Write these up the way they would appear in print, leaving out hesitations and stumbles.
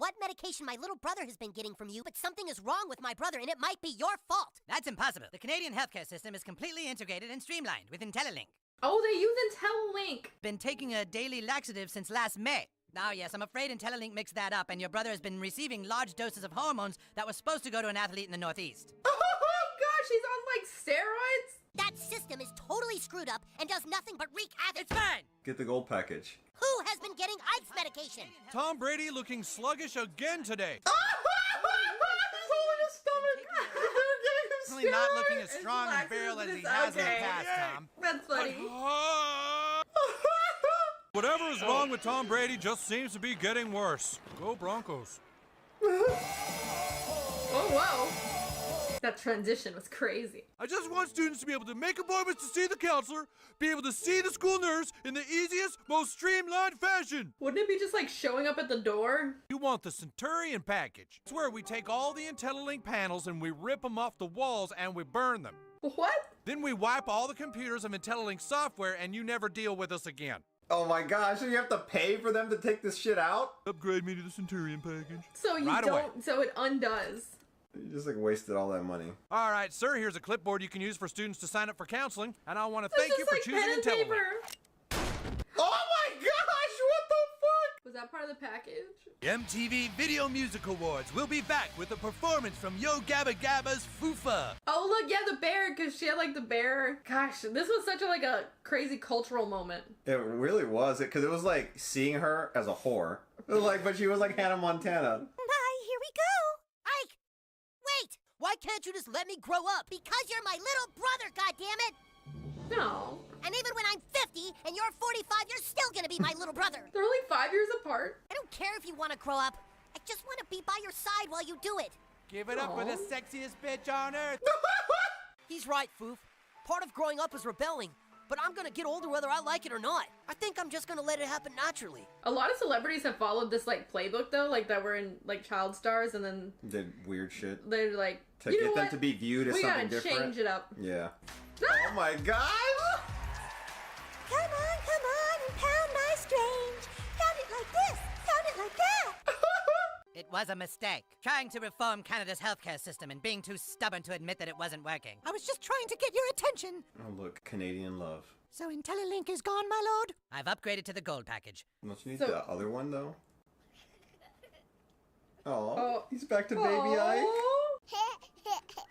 what medication my little brother has been getting from you, but something is wrong with my brother and it might be your fault. That's impossible. The Canadian healthcare system is completely integrated and streamlined with IntelliLink. Oh, they use IntelliLink. Been taking a daily laxative since last May. Oh yes, I'm afraid IntelliLink mixed that up and your brother has been receiving large doses of hormones that was supposed to go to an athlete in the Northeast. Oh my gosh, he's on like steroids? That system is totally screwed up and does nothing but wreak havoc. It's fine! Get the gold package. Who has been getting Ike's medication? Tom Brady looking sluggish again today. He's holding his stomach. They're Really giving him not looking as steroids. strong and virile as he has in the Okay. past, Tom. That's funny. Whatever is wrong with Tom Brady just seems to be getting worse. Go Broncos. Oh, whoa. That transition was crazy. I just want students to be able to make appointments to see the counselor, be able to see the school nurse in the easiest, most streamlined fashion. Wouldn't it be just like showing up at the door? You want the Centurion package. It's where we take all the IntelliLink panels and we rip them off the walls and we burn them. What? Then we wipe all the computers of IntelliLink software and you never deal with us again. Oh my gosh, so you have to pay for them to take this shit out? Upgrade me to the Centurion package. So you Right don't, away. so it undoes. You just like wasted all that money. All right, sir, here's a clipboard you can use for students to sign up for counseling, and I want to That's thank you just for like choosing pen and IntelliLink. paper. Oh my gosh, what the fuck? Was that part of the package? MTV Video Music Awards will be back with a performance from Yo Gabba Gabba's Fufa. Oh look, yeah, the bear, because she had like the bear. Gosh, this was such a like a crazy cultural moment. It really was, because it was like seeing her as a whore. It was like, but she was like Hannah Montana. Bye, here we go. Ike, wait. Why can't you just let me grow up? Because you're my little brother, goddammit. No. And even when I'm 50 and you're 45, you're still gonna be my little brother. They're only 5 years apart. I don't care if you want to grow up. I just want to be by your side while you do it. Give it up for the Aw. sexiest bitch on earth. He's right, Foof. Part of growing up is rebelling, but I'm gonna get older whether I like it or not. I think I'm just gonna let it happen naturally. A lot of celebrities have followed this like playbook though, like that were in like child stars, and then Did weird shit. they're like, To you know get them what? to be viewed as We something gotta different. change it up. Yeah. Ah! Oh my gosh! Come on, and pound my strange. Pound it like this, pound it like that. It was a mistake. Trying to reform Canada's healthcare system and being too stubborn to admit that it wasn't working. I was just trying to get your attention. Oh look, Canadian love. So IntelliLink is gone, my lord? I've upgraded to the gold package. Don't you need So- the other one though? Oh, Oh. he's back to baby Ike.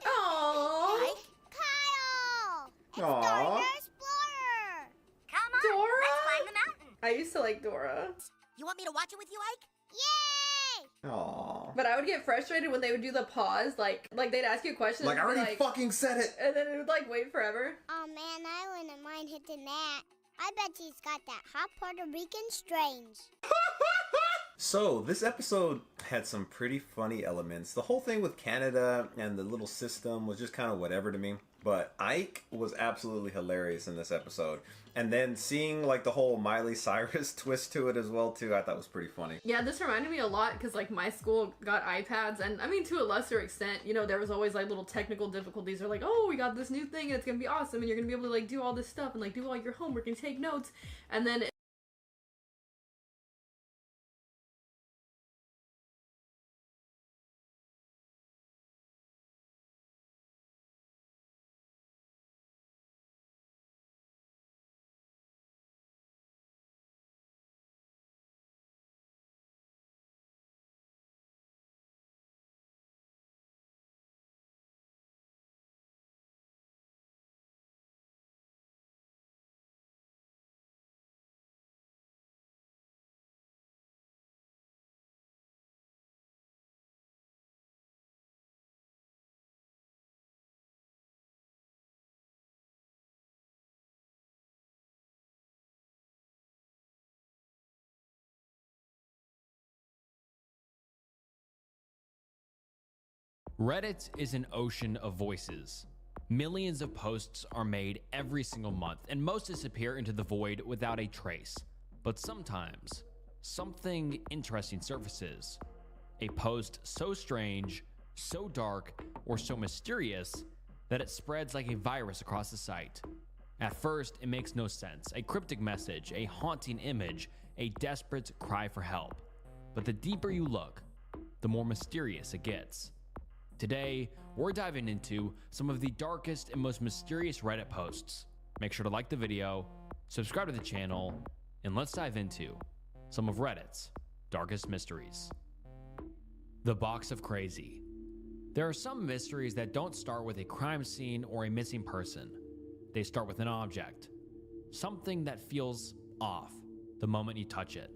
Aww. Kyle! Aw. Explorer! Come on, Dora? let's climb the mountain. I used to like Dora. You want me to watch it with you, Ike? Yay! Aw. But I would get frustrated when they would do the pause, like they'd ask you a question Like I and already be fucking said it. and then it would like wait forever. Oh man, I wouldn't mind hitting that. I bet he's got that hot Puerto Rican strange. So, this episode had some pretty funny elements. The whole thing with Canada and the little system was just kind of whatever to me. But Ike was absolutely hilarious in this episode. And then seeing like the whole Miley Cyrus twist to it as well too, I thought was pretty funny. Yeah, this reminded me a lot because like my school got iPads, and I mean to a lesser extent, you know, there was always like little technical difficulties. They're like, oh, we got this new thing and it's gonna be awesome, and you're gonna be able to like do all this stuff and like do all your homework and take notes, and then Reddit is an ocean of voices. Millions of posts are made every single month, and most disappear into the void without a trace. But sometimes, something interesting surfaces. A post so strange, so dark, or so mysterious that it spreads like a virus across the site. At first, it makes no sense. A cryptic message, a haunting image, a desperate cry for help. But the deeper you look, the more mysterious it gets. Today, we're diving into some of the darkest and most mysterious Reddit posts. Make sure to like the video, subscribe to the channel, and let's dive into some of Reddit's darkest mysteries. The Box of Crazy. There are some mysteries that don't start with a crime scene or a missing person. They start with an object, something that feels off the moment you touch it.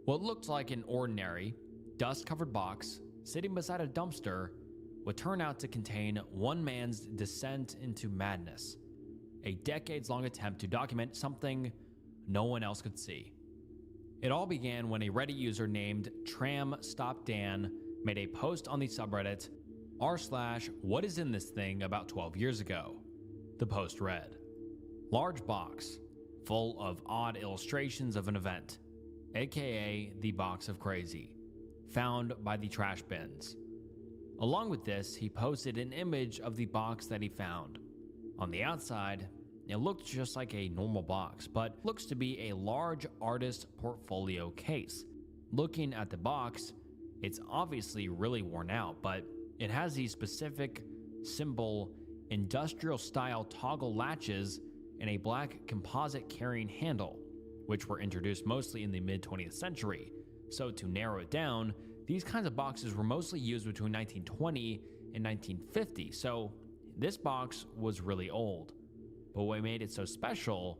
What looked like an ordinary, dust-covered box sitting beside a dumpster would turn out to contain one man's descent into madness, a decades-long attempt to document something no one else could see. It all began when a Reddit user named TramStopDan made a post on the subreddit r/what is in this thing about 12 years ago. The post read, "Large box, full of odd illustrations of an event, aka the Box of Crazy, found by the trash bins." Along with this, he posted an image of the box that he found. On the outside, it looked just like a normal box, but looks to be a large artist portfolio case. Looking at the box, it's obviously really worn out, but it has these specific, simple, industrial-style toggle latches and a black composite carrying handle, which were introduced mostly in the mid-20th century. So to narrow it down, these kinds of boxes were mostly used between 1920 and 1950, so this box was really old. But what made it so special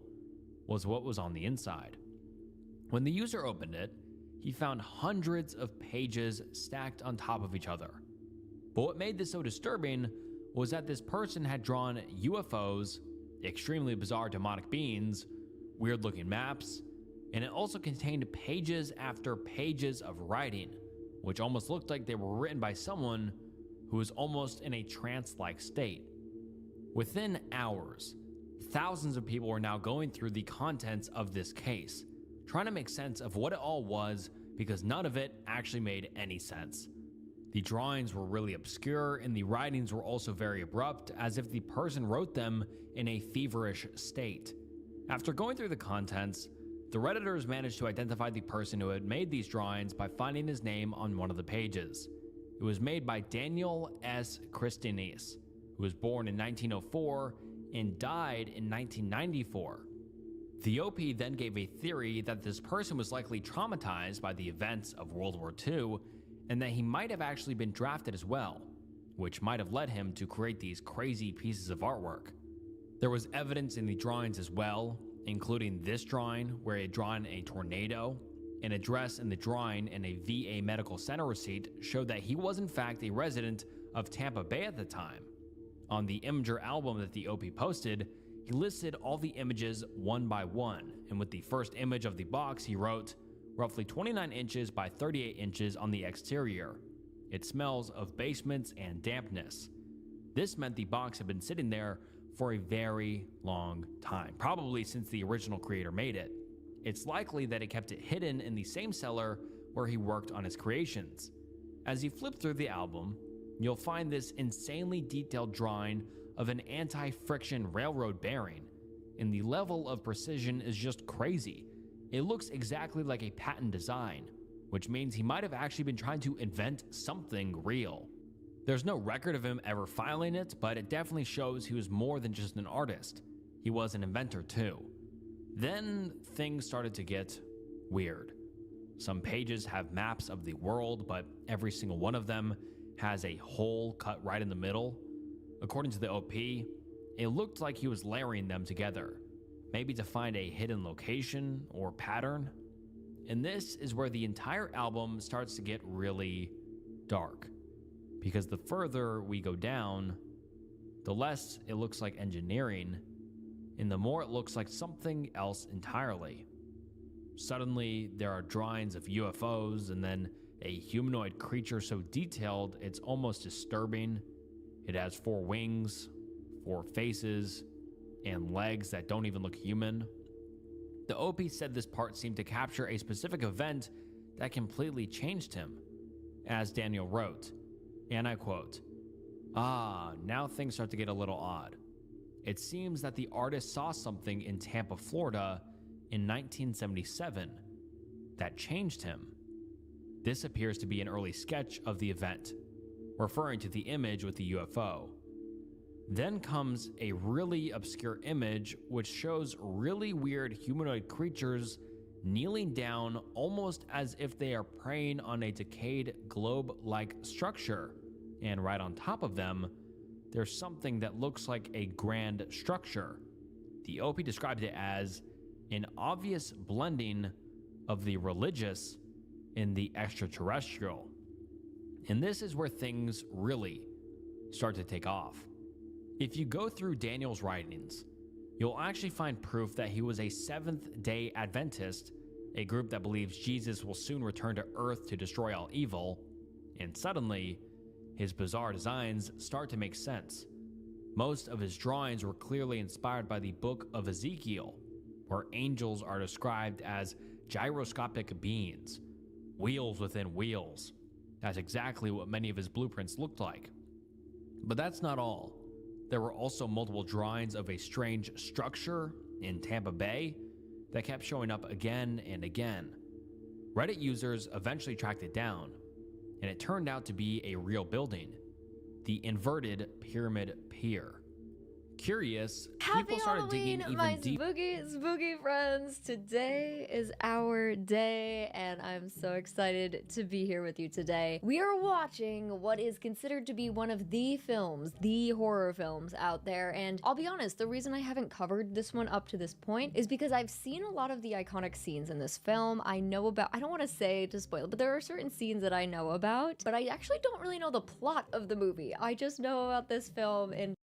was what was on the inside. When the user opened it, he found hundreds of pages stacked on top of each other. But what made this so disturbing was that this person had drawn UFOs, extremely bizarre demonic beings, weird-looking maps, and it also contained pages after pages of writing, which almost looked like they were written by someone who was almost in a trance-like state. Within hours, thousands of people were now going through the contents of this case, trying to make sense of what it all was because none of it actually made any sense. The drawings were really obscure and the writings were also very abrupt, as if the person wrote them in a feverish state. After going through the contents, the Redditors managed to identify the person who had made these drawings by finding his name on one of the pages. It was made by Daniel S. Christianis, who was born in 1904 and died in 1994. The OP then gave a theory that this person was likely traumatized by the events of World War II and that he might have actually been drafted as well, which might have led him to create these crazy pieces of artwork. There was evidence in the drawings as well, including this drawing where he had drawn a tornado. An address in the drawing and a VA medical center receipt showed that he was in fact a resident of Tampa Bay at the time. On the Imager album that the OP posted, he listed all the images one by one, and with the first image of the box he wrote, "Roughly 29 inches by 38 inches on the exterior. It smells of basements and dampness." This meant the box had been sitting there for a very long time, probably since the original creator made it. It's likely that it kept it hidden in the same cellar where he worked on his creations. As you flip through the album, you'll find this insanely detailed drawing of an anti-friction railroad bearing, and the level of precision is just crazy. It looks exactly like a patent design, which means he might have actually been trying to invent something real. There's no record of him ever filing it, but it definitely shows he was more than just an artist. He was an inventor too. Then things started to get weird. Some pages have maps of the world, but every single one of them has a hole cut right in the middle. According to the OP, it looked like he was layering them together, maybe to find a hidden location or pattern. And this is where the entire album starts to get really dark, because the further we go down, the less it looks like engineering, and the more it looks like something else entirely. Suddenly, there are drawings of UFOs and then a humanoid creature so detailed it's almost disturbing. It has 4 wings, 4 faces, and legs that don't even look human. The OP said this part seemed to capture a specific event that completely changed him. As Daniel wrote, and I quote, now things start to get a little odd. It seems that the artist saw something in Tampa, Florida in 1977 that changed him. This appears to be an early sketch of the event, referring to the image with the UFO. Then comes a really obscure image which shows really weird humanoid creatures kneeling down almost as if they are preying on a decayed globe-like structure, and right on top of them, there's something that looks like a grand structure. The OP described it as an obvious blending of the religious and the extraterrestrial. And this is where things really start to take off. If you go through Daniel's writings, you'll actually find proof that he was a Seventh-day Adventist, a group that believes Jesus will soon return to Earth to destroy all evil, and suddenly, his bizarre designs start to make sense. Most of his drawings were clearly inspired by the Book of Ezekiel, where angels are described as gyroscopic beings, wheels within wheels. That's exactly what many of his blueprints looked like. But that's not all. There were also multiple drawings of a strange structure in Tampa Bay that kept showing up again and again. Reddit users eventually tracked it down, and it turned out to be a real building, the Inverted Pyramid Pier. Curious, people started digging even deeper. Spooky friends. Today is our day, and I'm so excited to be here with you today. We are watching what is considered to be one of the horror films out there, and I'll be honest, the reason I haven't covered this one up to this point is because I've seen a lot of the iconic scenes in this film. I know about, I don't want to say to spoil, but there are certain scenes that I know about, but I actually don't really know the plot of the movie. I just know about this film and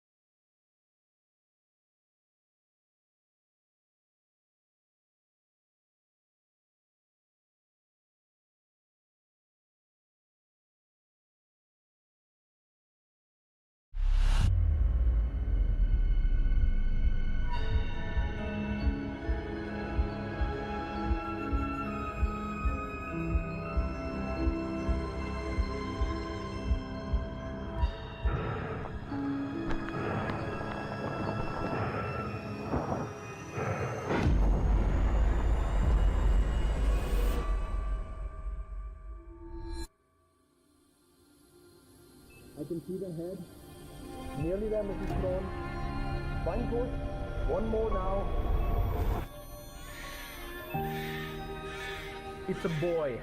I can see the head. Nearly there, Mrs. Stone. Fine push. One more now. It's a boy.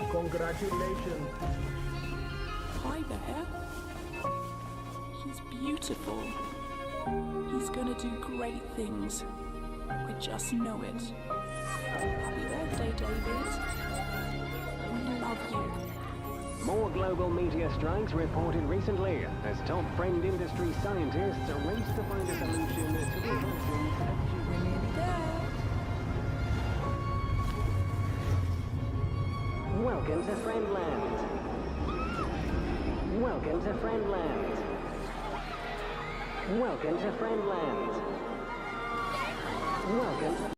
Congratulations. Hi there. He's beautiful. He's gonna do great things. I just know it. Happy birthday, David. We love you. More global meteor strikes reported recently as top-framed industry scientists race to find a solution to the questions. We're nearly there. Welcome to Friendland. Welcome to Friendland. Welcome to Friendland. Welcome to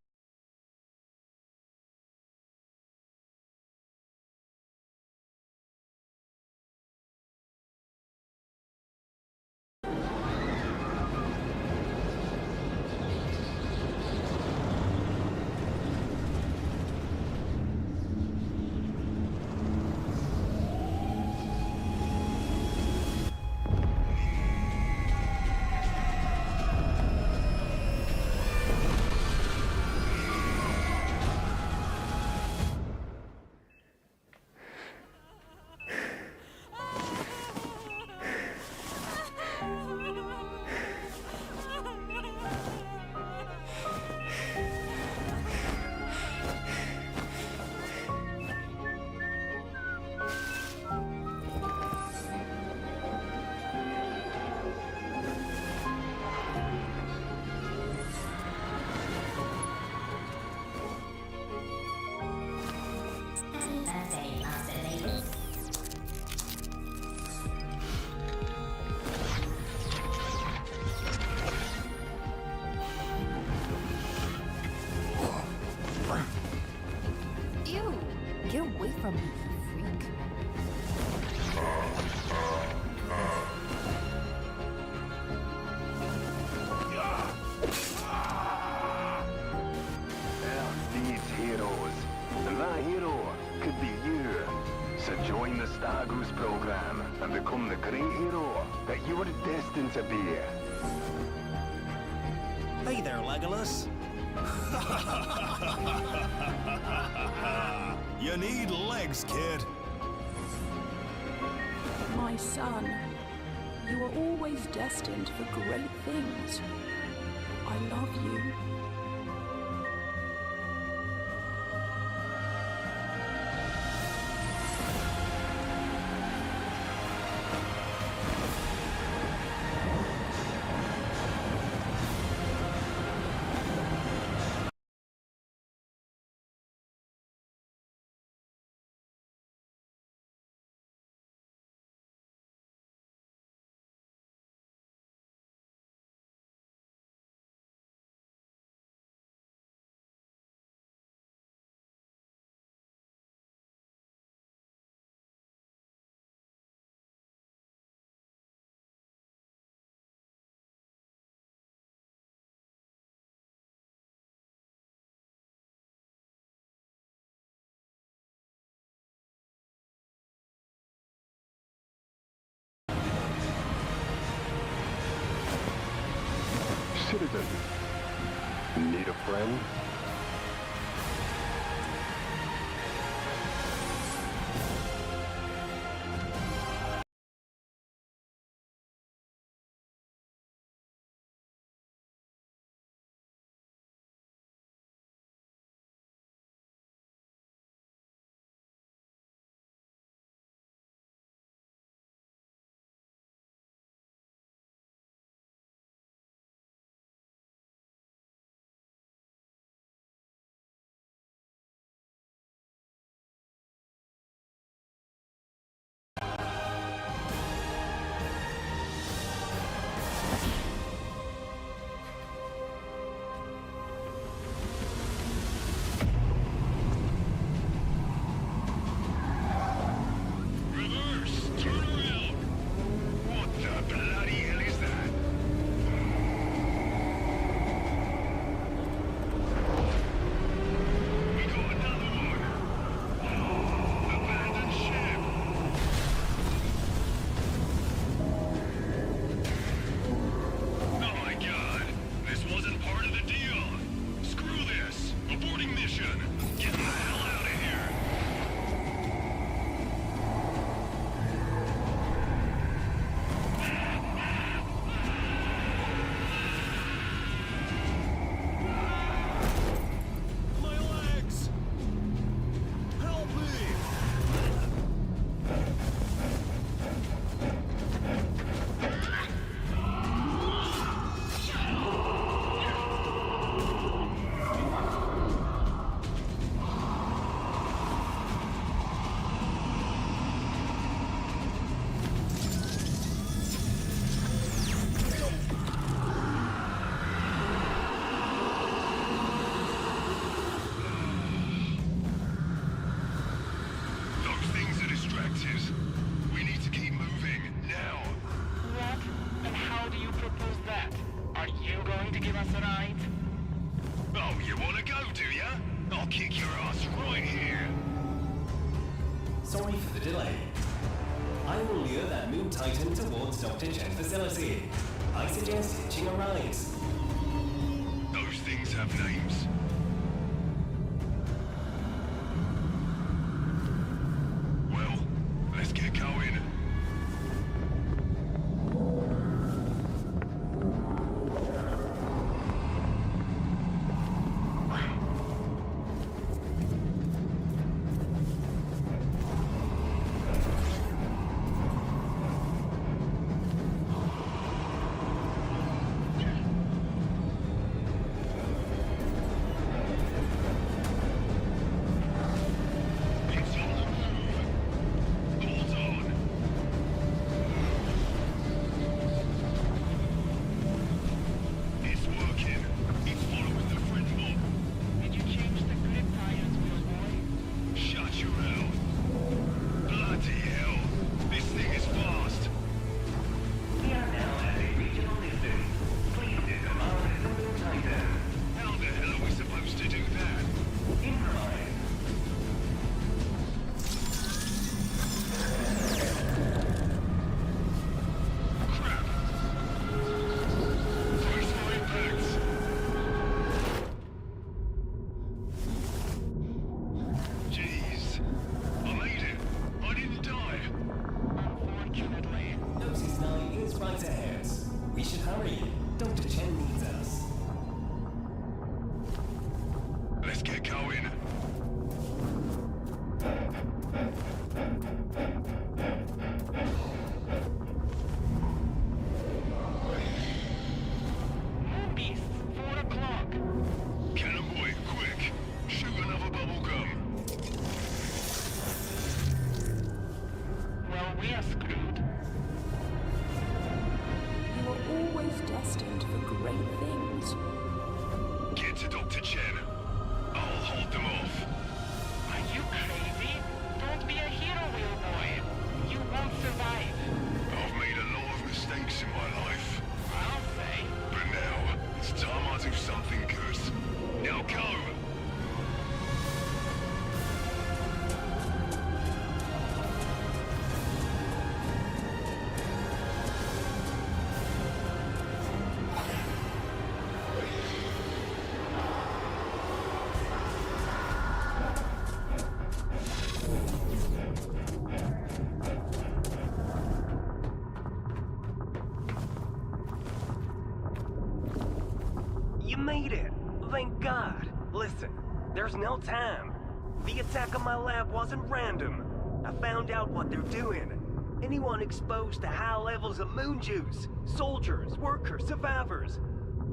to join the Star Goose program and become the great hero that you were destined to be. Hey there, Legolas. You need legs, kid. My son, you are always destined for great things. I love you. Citizen, need a friend? Sorry for the delay. I will lure that moon titan towards Dr. Chen's facility. I suggest hitching a ride. Those things have names. Well, let's get going. we're screwed. You are always destined for great things. Get to Dr. Chen. I'll hold them off. Are you crazy? Don't be a hero, wheel boy. You won't survive. I've made a lot of mistakes in my life. I'll say. But now, it's time I do something good. Now go! You made it! Thank God! Listen, there's no time. The attack on my lab wasn't random. I found out what they're doing. Anyone exposed to high levels of moon juice, soldiers, workers, survivors,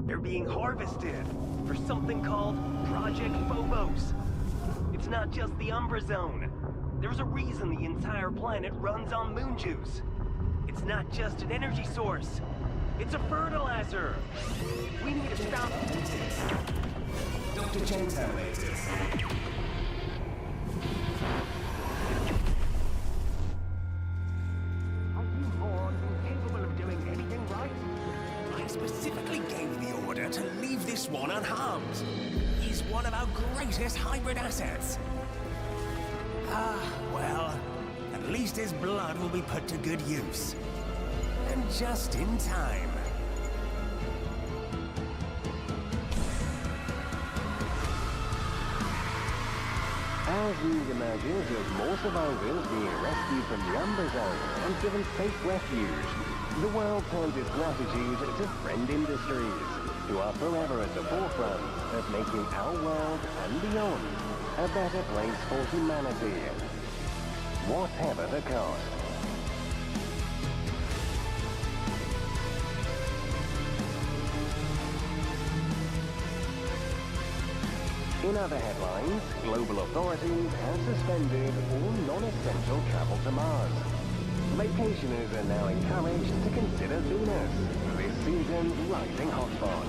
they're being harvested for something called Project Phobos. It's not just the Umbra Zone. There's a reason the entire planet runs on moon juice. It's not just an energy source. It's a fertilizer! We need to stop Dr. Chen terminated. Are you more incapable of doing anything right? I specifically gave the order to leave this one unharmed. He's one of our greatest hybrid assets. Ah, well, at least his blood will be put to good use. And just in time. As you'd imagine, there's more survivors being rescued from the Umbra Zone and given safe refuge. The world turns its gratitude to Friend Industries, who are forever at the forefront of making our world and beyond a better place for humanity. Whatever the cost. In other headlines, global authorities have suspended all non-essential travel to Mars. Vacationers are now encouraged to consider Venus, this season's rising hotspot.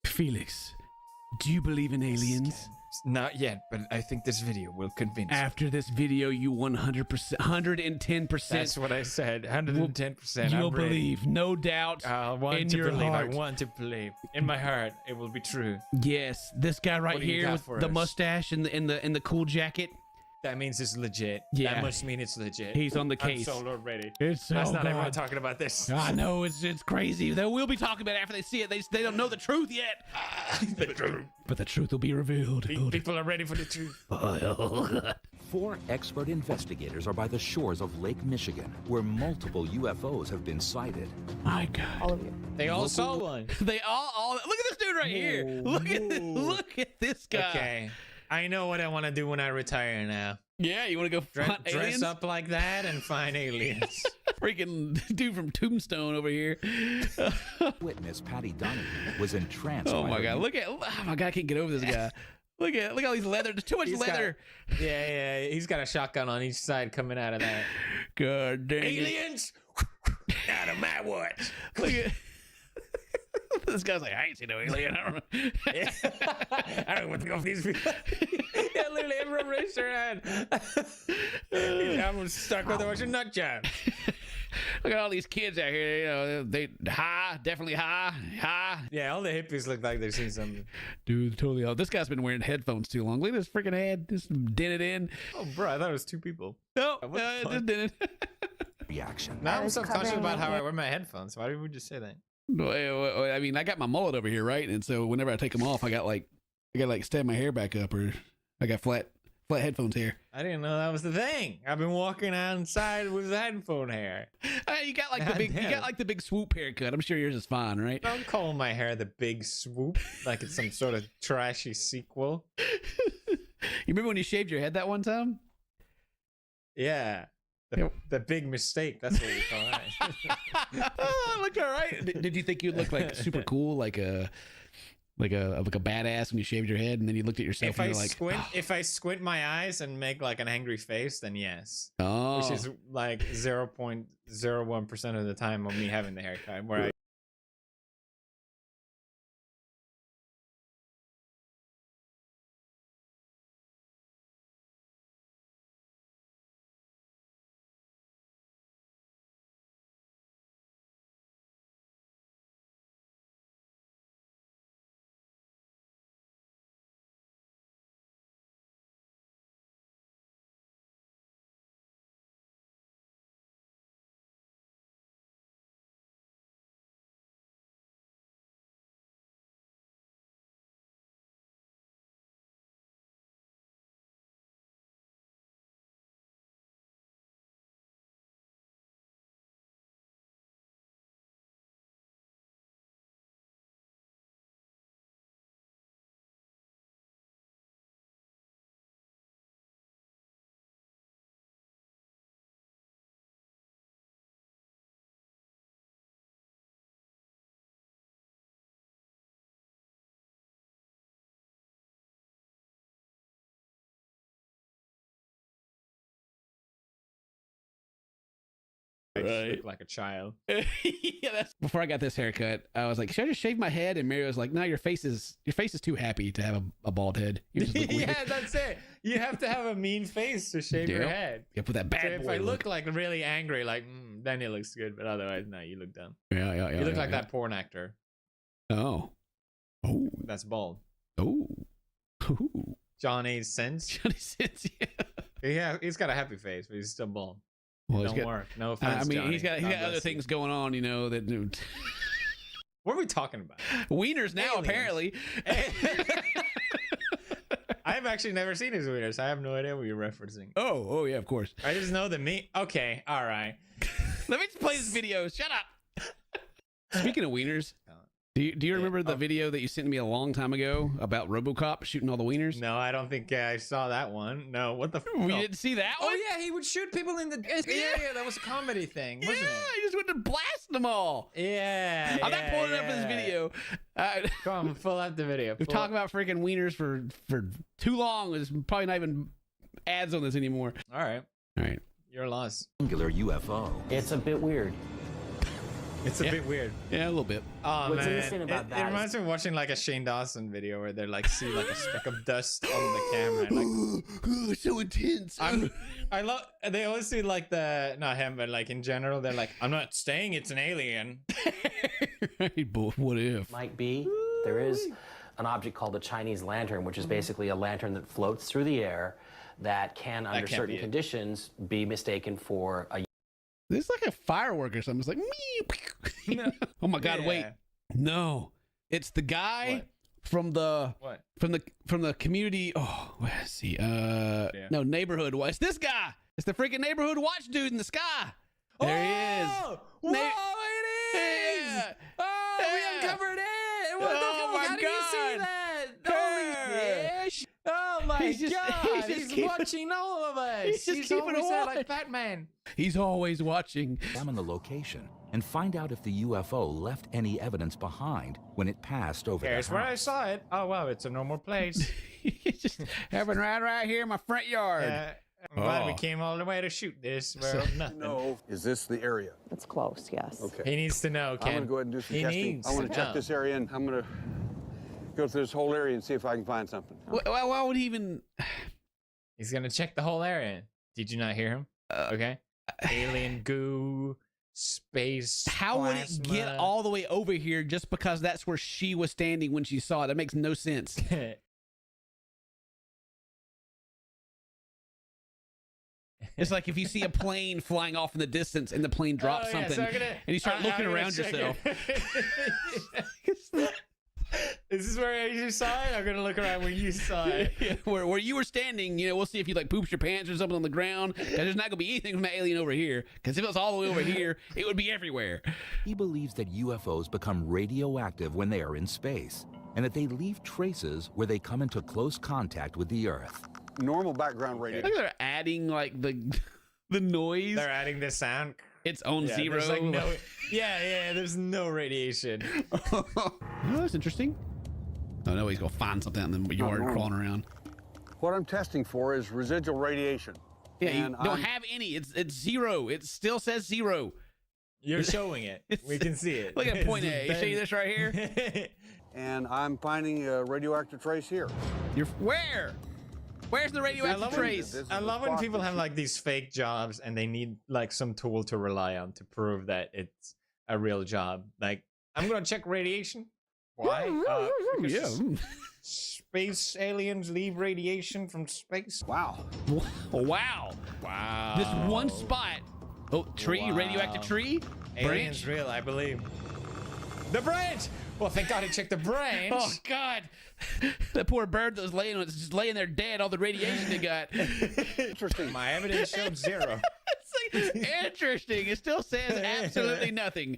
Felix, do you believe in aliens? Not yet, but I think this video will convince. After this video, you 100%, 110%. That's what I said. 110%. You'll believe, no doubt. I want in to your believe. heart. I want to believe. In my heart, it will be true. Yes, this guy right What do you here got with for the us? mustache and the cool jacket. That means it's legit. Yeah. That must mean it's legit. He's on the case. I'm sold already. It's so That's not good. everyone talking about this. I know, it's crazy. They will be talking about it after they see it. They don't know the truth yet. The truth. But the truth will be revealed. People are ready for the truth. 4 expert investigators are by the shores of Lake Michigan, where multiple UFOs have been sighted. My God. All of you. They all saw one. They all look at this dude right here. Look at this guy. Okay. I know what I want to do when I retire now. Yeah, you want to go find Dress aliens? up like that and find aliens. Freaking dude from Tombstone over here. Witness Patty Donahue was entranced. Oh by my her God! Oh my God! I can't get over this guy. Look at all these leather. There's too much leather. Yeah. He's got a shotgun on each side coming out of that. God dang it. Aliens out of my watch. Look at. This guy's like, I ain't seen no alien. I don't know. I don't know what to go for these people. Yeah, literally, everyone raised their hand. I'm stuck with a bunch of nut jobs. Look at all these kids out here. You know, they definitely high. Yeah, all the hippies look like they've seen something. Dude, totally. Oh, this guy's been wearing headphones too long. Look at this freaking head. This dented in. Oh, bro, I thought it was 2 people. No, it just didn't. Reaction. Now I'm so touched about how I wear my headphones. Why did we just say that? I mean, I got my mullet over here, right? And so whenever I take them off, I got to stand my hair back up, or I got flat headphones hair. I didn't know that was the thing. I've been walking outside with headphone hair. You got the big swoop haircut. I'm sure yours is fine, right? Don't call my hair the big swoop like it's some sort of trashy sequel. You remember when you shaved your head that one time? Yeah. The big mistake. That's what we call it. Oh, it looked all right. Did you think you'd look like super cool, like a badass when you shaved your head, and then you looked at yourself and you're like, if I squint my eyes and make like an angry face, then yes. Oh. Which is like 0.01% of the time of me having the haircut, where I look like a child. Yeah, that's before I got this haircut. I was like, should I just shave my head? And Mary was like, no, your face is too happy to have a bald head. You just look weird. Yeah, that's it. You have to have a mean face to shave your head. Yeah, put that bad so boy if I look like really angry, like then it looks good. But otherwise, no, you look dumb. Yeah. You look like that porn actor. Oh. That's bald. Oh. Johnny Sins. Yeah, he's got a happy face, but he's still bald. Well, don't work. No offense. I mean, Johnny. he's got other things going on, you know. That what are we talking about? Wieners now, apparently. I've actually never seen his wieners. I have no idea what you're referencing. Oh yeah, of course. I just know the meat. Okay, all right. Let me play this video. Shut up. Speaking of wieners, do you remember the video that you sent me a long time ago about RoboCop shooting all the wieners? No, I don't think I saw that one. No, what the? We didn't see that one. Oh yeah, he would shoot people in the. Yeah, that was a comedy thing, wasn't it? He just went to blast them all. Yeah. I'm not pulling it up for this video. Come on, pull up the video. We've talked about freaking wieners for too long. There's probably not even ads on this anymore. All right. Your loss. Singular UFO. It's a bit weird. It's a bit weird. Yeah, a little bit. Oh, What's man. interesting about that It reminds me of watching like a Shane Dawson video where they're like see like a speck of dust on the camera. Like, so intense. I love. They always see like not him, but like in general, they're like, I'm not saying it's an alien. But what if? Might be. There is an object called the Chinese lantern, which is basically a lantern that floats through the air that can, under certain conditions, be mistaken for a. This is like a firework or something. It's like, no. Oh my God! Wait, no, it's the guy from the community. Oh, let's see. No, neighborhood. It's this guy. It's the freaking neighborhood watch dude in the sky. There he is. Whoa, it is! Yeah. Oh, we uncovered it! What the fuck? How did you see that? Holy fish! Oh my God! He's watching all of us. He's always there like Batman. He's always watching. Examine the location and find out if the UFO left any evidence behind when it passed over the Here's house. where I saw it. Oh wow, it's a normal place. It's just happened right here in my front yard. I'm glad we came all the way to shoot this. Well, nothing. No. Is this the area? It's close, yes. Okay. He needs to know, Ken. I'm going to go ahead and do some He testing. needs I want to to check know. this area, and I'm going to go through this whole area and see if I can find something. Why would he even? He's gonna check the whole area. Did you not hear him? Okay. Alien goo, space. How would it get all the way over here just because that's where she was standing when she saw it? That makes no sense. It's like if you see a plane flying off in the distance and the plane drops something, and you start looking around yourself. Is this where you saw it? I'm gonna look around where you saw it. Yeah, where you were standing, we'll see if you like poops your pants or something on the ground. There's not gonna be anything from the alien over here, because if it was all the way over here, it would be everywhere. He believes that UFOs become radioactive when they are in space, and that they leave traces where they come into close contact with the Earth. Normal background radio. Look, they're adding like the noise. They're adding the sound. Its own zero. Like there's no radiation. Oh, that's interesting. Oh no, he's gonna find something and then you are crawling around. What I'm testing for is residual radiation. Yeah, you don't have any. It's zero. It still says zero. You're showing it. We can see it. Look at point A. You see this right here? And I'm finding a radioactive trace here. You're where? Where's the radioactive trace? I love when people have like these fake jobs and they need like some tool to rely on to prove that it's a real job. Like, I'm gonna check radiation. Why? Because space aliens leave radiation from space. Wow. Wow. Wow. This one spot. Oh, tree, Wow. Radioactive tree. Aliens Branch. real, I believe. The branch. Well, thank God he checked the branch. Oh God, that poor bird that was just laying there dead. All the radiation it got. Interesting. My evidence showed zero. It's like, interesting. It still says absolutely nothing.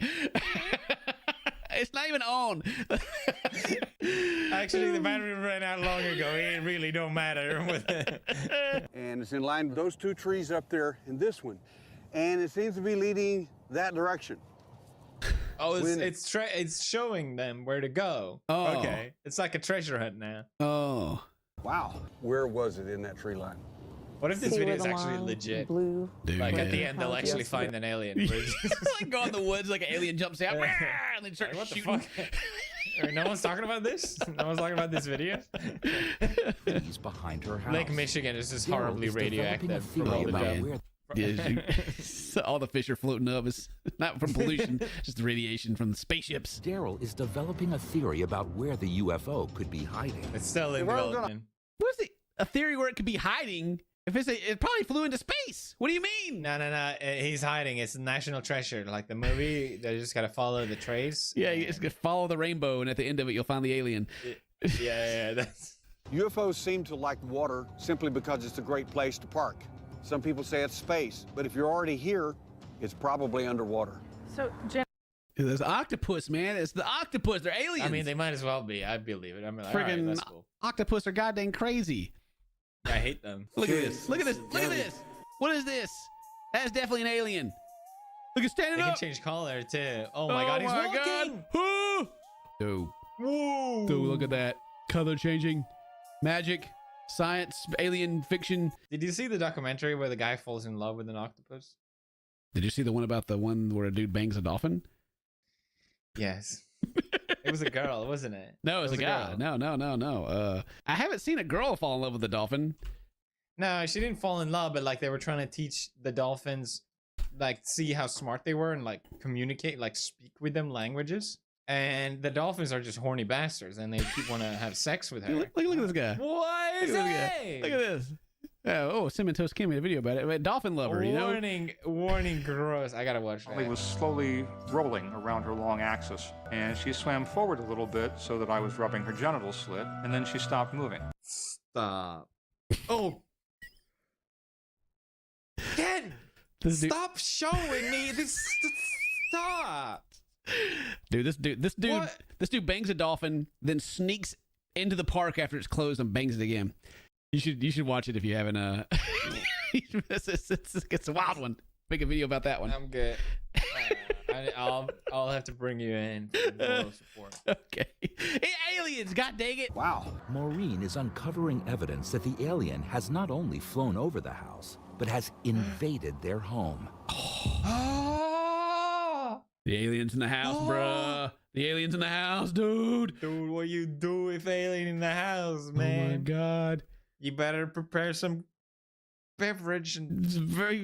It's not even on. Actually, the battery ran out long ago. It really don't matter. And it's in line with those two trees up there and this one. And it seems to be leading that direction. Oh, it's showing them where to go. Oh. Okay. It's like a treasure hunt now. Oh. Wow. Where was it in that tree line? What if this video is actually legit? Blue. Dude, Like at the end, they'll actually find an alien. like go in the woods, like an alien jumps out, and then start What the shooting. fuck? No one's talking about this? No one's talking about this video? He's behind her house. Lake Michigan is just Daryl horribly is developing a radioactive from theory all the about jump. where All the fish are floating up. It's not from pollution, just the radiation from the spaceships. Daryl is developing a theory about where the UFO could be hiding. It's still in development. What's a theory where it could be hiding? If it probably flew into space. What do you mean? No. He's hiding. It's a national treasure. Like the movie, they just gotta follow the trace. Yeah, you just gotta follow the rainbow, and at the end of it, you'll find the alien. Yeah, that's... UFOs seem to like water simply because it's a great place to park. Some people say it's space, but if you're already here, it's probably underwater. So, Jen. There's octopus, man. It's the octopus. They're aliens. I mean, they might as well be. I believe it. I mean, like, friggin' all right, that's cool. octopus are goddamn crazy. I hate them. Look at this. Look at this. Look at this. What is this? That's definitely an alien. Look, it's standing They can up. change color too. Oh my God, he's walking. God. Dude. Whoa. Dude, look at that. Color changing. Magic. Science. Alien fiction. Did you see the documentary where the guy falls in love with an octopus? Did you see the one about the one where a dude bangs a dolphin? Yes. It was a girl, wasn't it? No, it was a guy. girl. No. I haven't seen a girl fall in love with a dolphin. No, she didn't fall in love, but like they were trying to teach the dolphins, like see how smart they were and like communicate, like speak with them languages. And the dolphins are just horny bastards, and they keep want to have sex with her. Look at this guy. What is it? Look at this. Cinnamon Toast Kim made a video about it. A dolphin lover, you know? Warning, gross. I gotta watch that. It was slowly rolling around her long axis, and she swam forward a little bit so that I was rubbing her genital slit, and then she stopped moving. Stop. Oh. Ken! Stop showing me this. Stop. Dude, this dude bangs a dolphin, then sneaks into the park after it's closed and bangs it again. You should watch it if you haven't. It's a wild one. Make a video about that one. I'm good. I'll have to bring you in for moral support. Okay. Hey, aliens! God dang it! Wow. Maureen is uncovering evidence that the alien has not only flown over the house, but has invaded their home. The aliens in the house, bruh. The aliens in the house, dude. Dude, what you do if alien in the house, man? Oh my God. You better prepare some beverage and it's very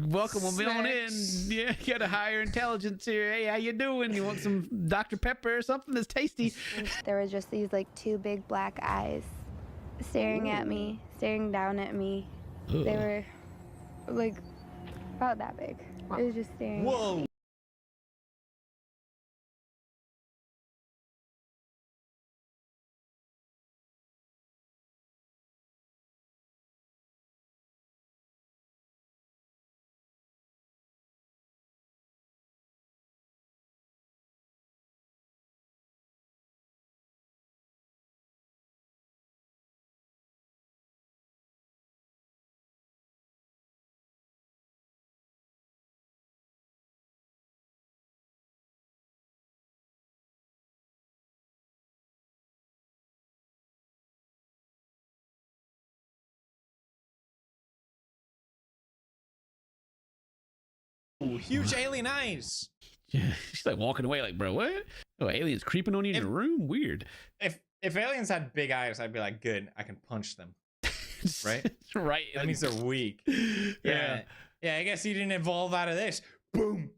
welcome on in. Yeah, you got a higher intelligence here. Hey, how you doing? You want some Dr. Pepper or something that's tasty? There were just these like two big black eyes staring at me, staring down at me. Ugh. They were like about that big. Wow. It was just staring. Whoa. Ooh, huge alien eyes. Yeah, she's like walking away, like, bro, what? Oh, aliens creeping on you in your room? Weird. If aliens had big eyes, I'd be like, good, I can punch them. Right? Right. That means they're weak. Yeah. Yeah, I guess he didn't evolve out of this. Boom.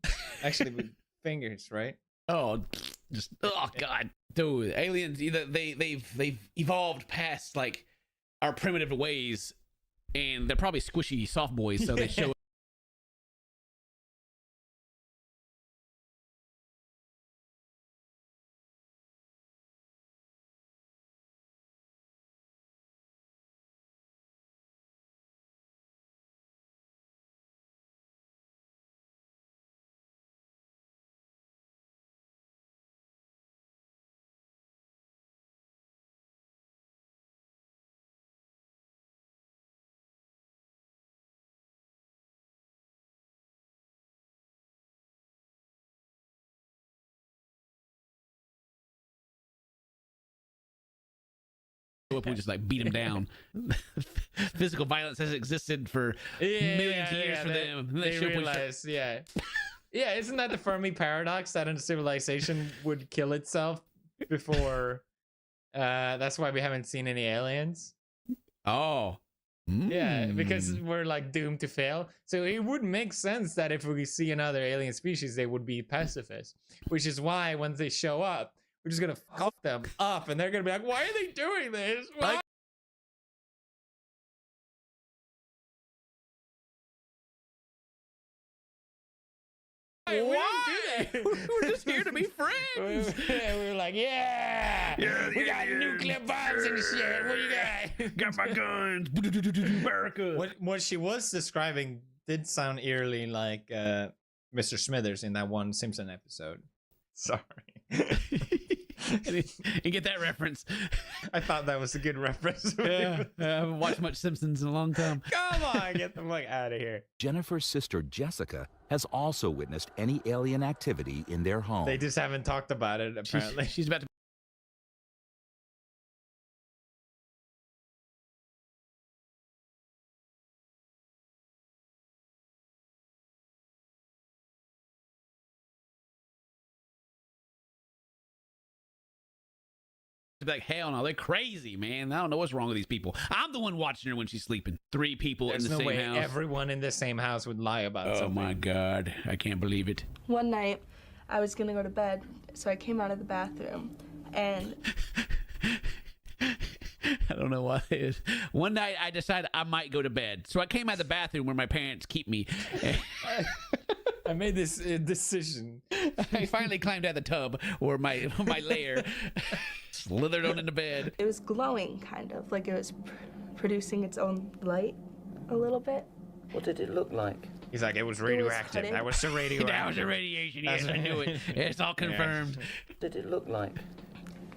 Actually, with fingers, right? Oh, just oh god, dude! Aliens, either they've evolved past like our primitive ways, and they're probably squishy soft boys, so they show. We just like beat them down. Physical violence has existed for millions of years for them. They realize, yeah, isn't that the Fermi paradox that a civilization would kill itself before? That's why we haven't seen any aliens. Oh, yeah, because we're like doomed to fail. So it would make sense that if we see another alien species, they would be pacifists. Which is why when they show up, we're just gonna fuck them up, and they're gonna be like, "Why are they doing this? Why?" Why? We're just here to be friends. We're like, yeah, we got nuclear bombs and shit. What you got? Got my guns. America. What she was describing did sound eerily like Mr. Smithers in that one Simpson episode. Sorry. You get that reference? I thought that was a good reference. Yeah, I haven't watched much Simpsons in a long time. Come on, get the fuck out of here. Jennifer's sister Jessica has also witnessed any alien activity in their home. They just haven't talked about it, apparently. She's about to. Be like, hell no, they're crazy, man. I don't know what's wrong with these people. I'm the one watching her when she's sleeping. 3 people There's in the no same way house. Everyone in the same house would lie about Oh something. my god, I can't believe it. One night, I was gonna go to bed, so I came out of the bathroom, and I don't know why it is. One night I decided I might go to bed, so I came out of the bathroom where my parents keep me. I made this decision. I finally climbed out of the tub or my lair, slithered on into bed. it was glowing, kind of, like it was producing its own light a little bit. What did it look like? He's like, it was radioactive. hooded. That was the radioactive. That was the radiation. Yes, I knew it. It's all confirmed. What did it look like?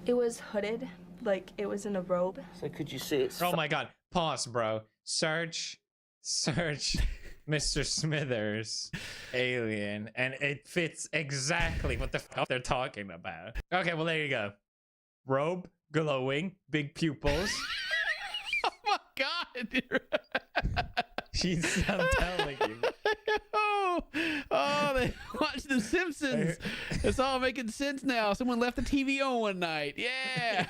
It was hooded, like it was in a robe. So could you see its... Oh my god. Pause, bro. Search Mr. Smithers alien, and it fits exactly what the fuck they're talking about. Okay, well, there you go. Robe, glowing, big pupils. Oh my god. I'm telling you. Oh, they watch The Simpsons. It's all making sense now. Someone left the TV on one night. Yeah.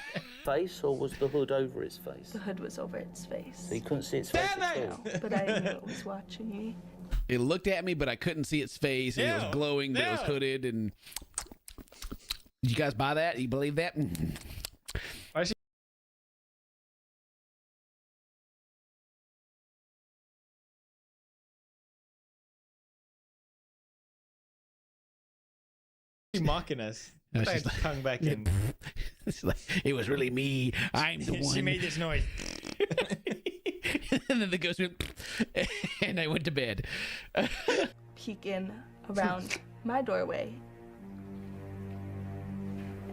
Face, or was the hood over its face? The hood was over its face. So you couldn't see its face at all? But I knew it was watching me. It looked at me, but I couldn't see its face. And it was glowing, but it was hooded. And did you guys buy that? You believe that? mocking us. No, Put she's that tongue back in. It's like, it was really me. I'm the one. She made this noise. And then the ghost went, and I went to bed. Peek in around my doorway.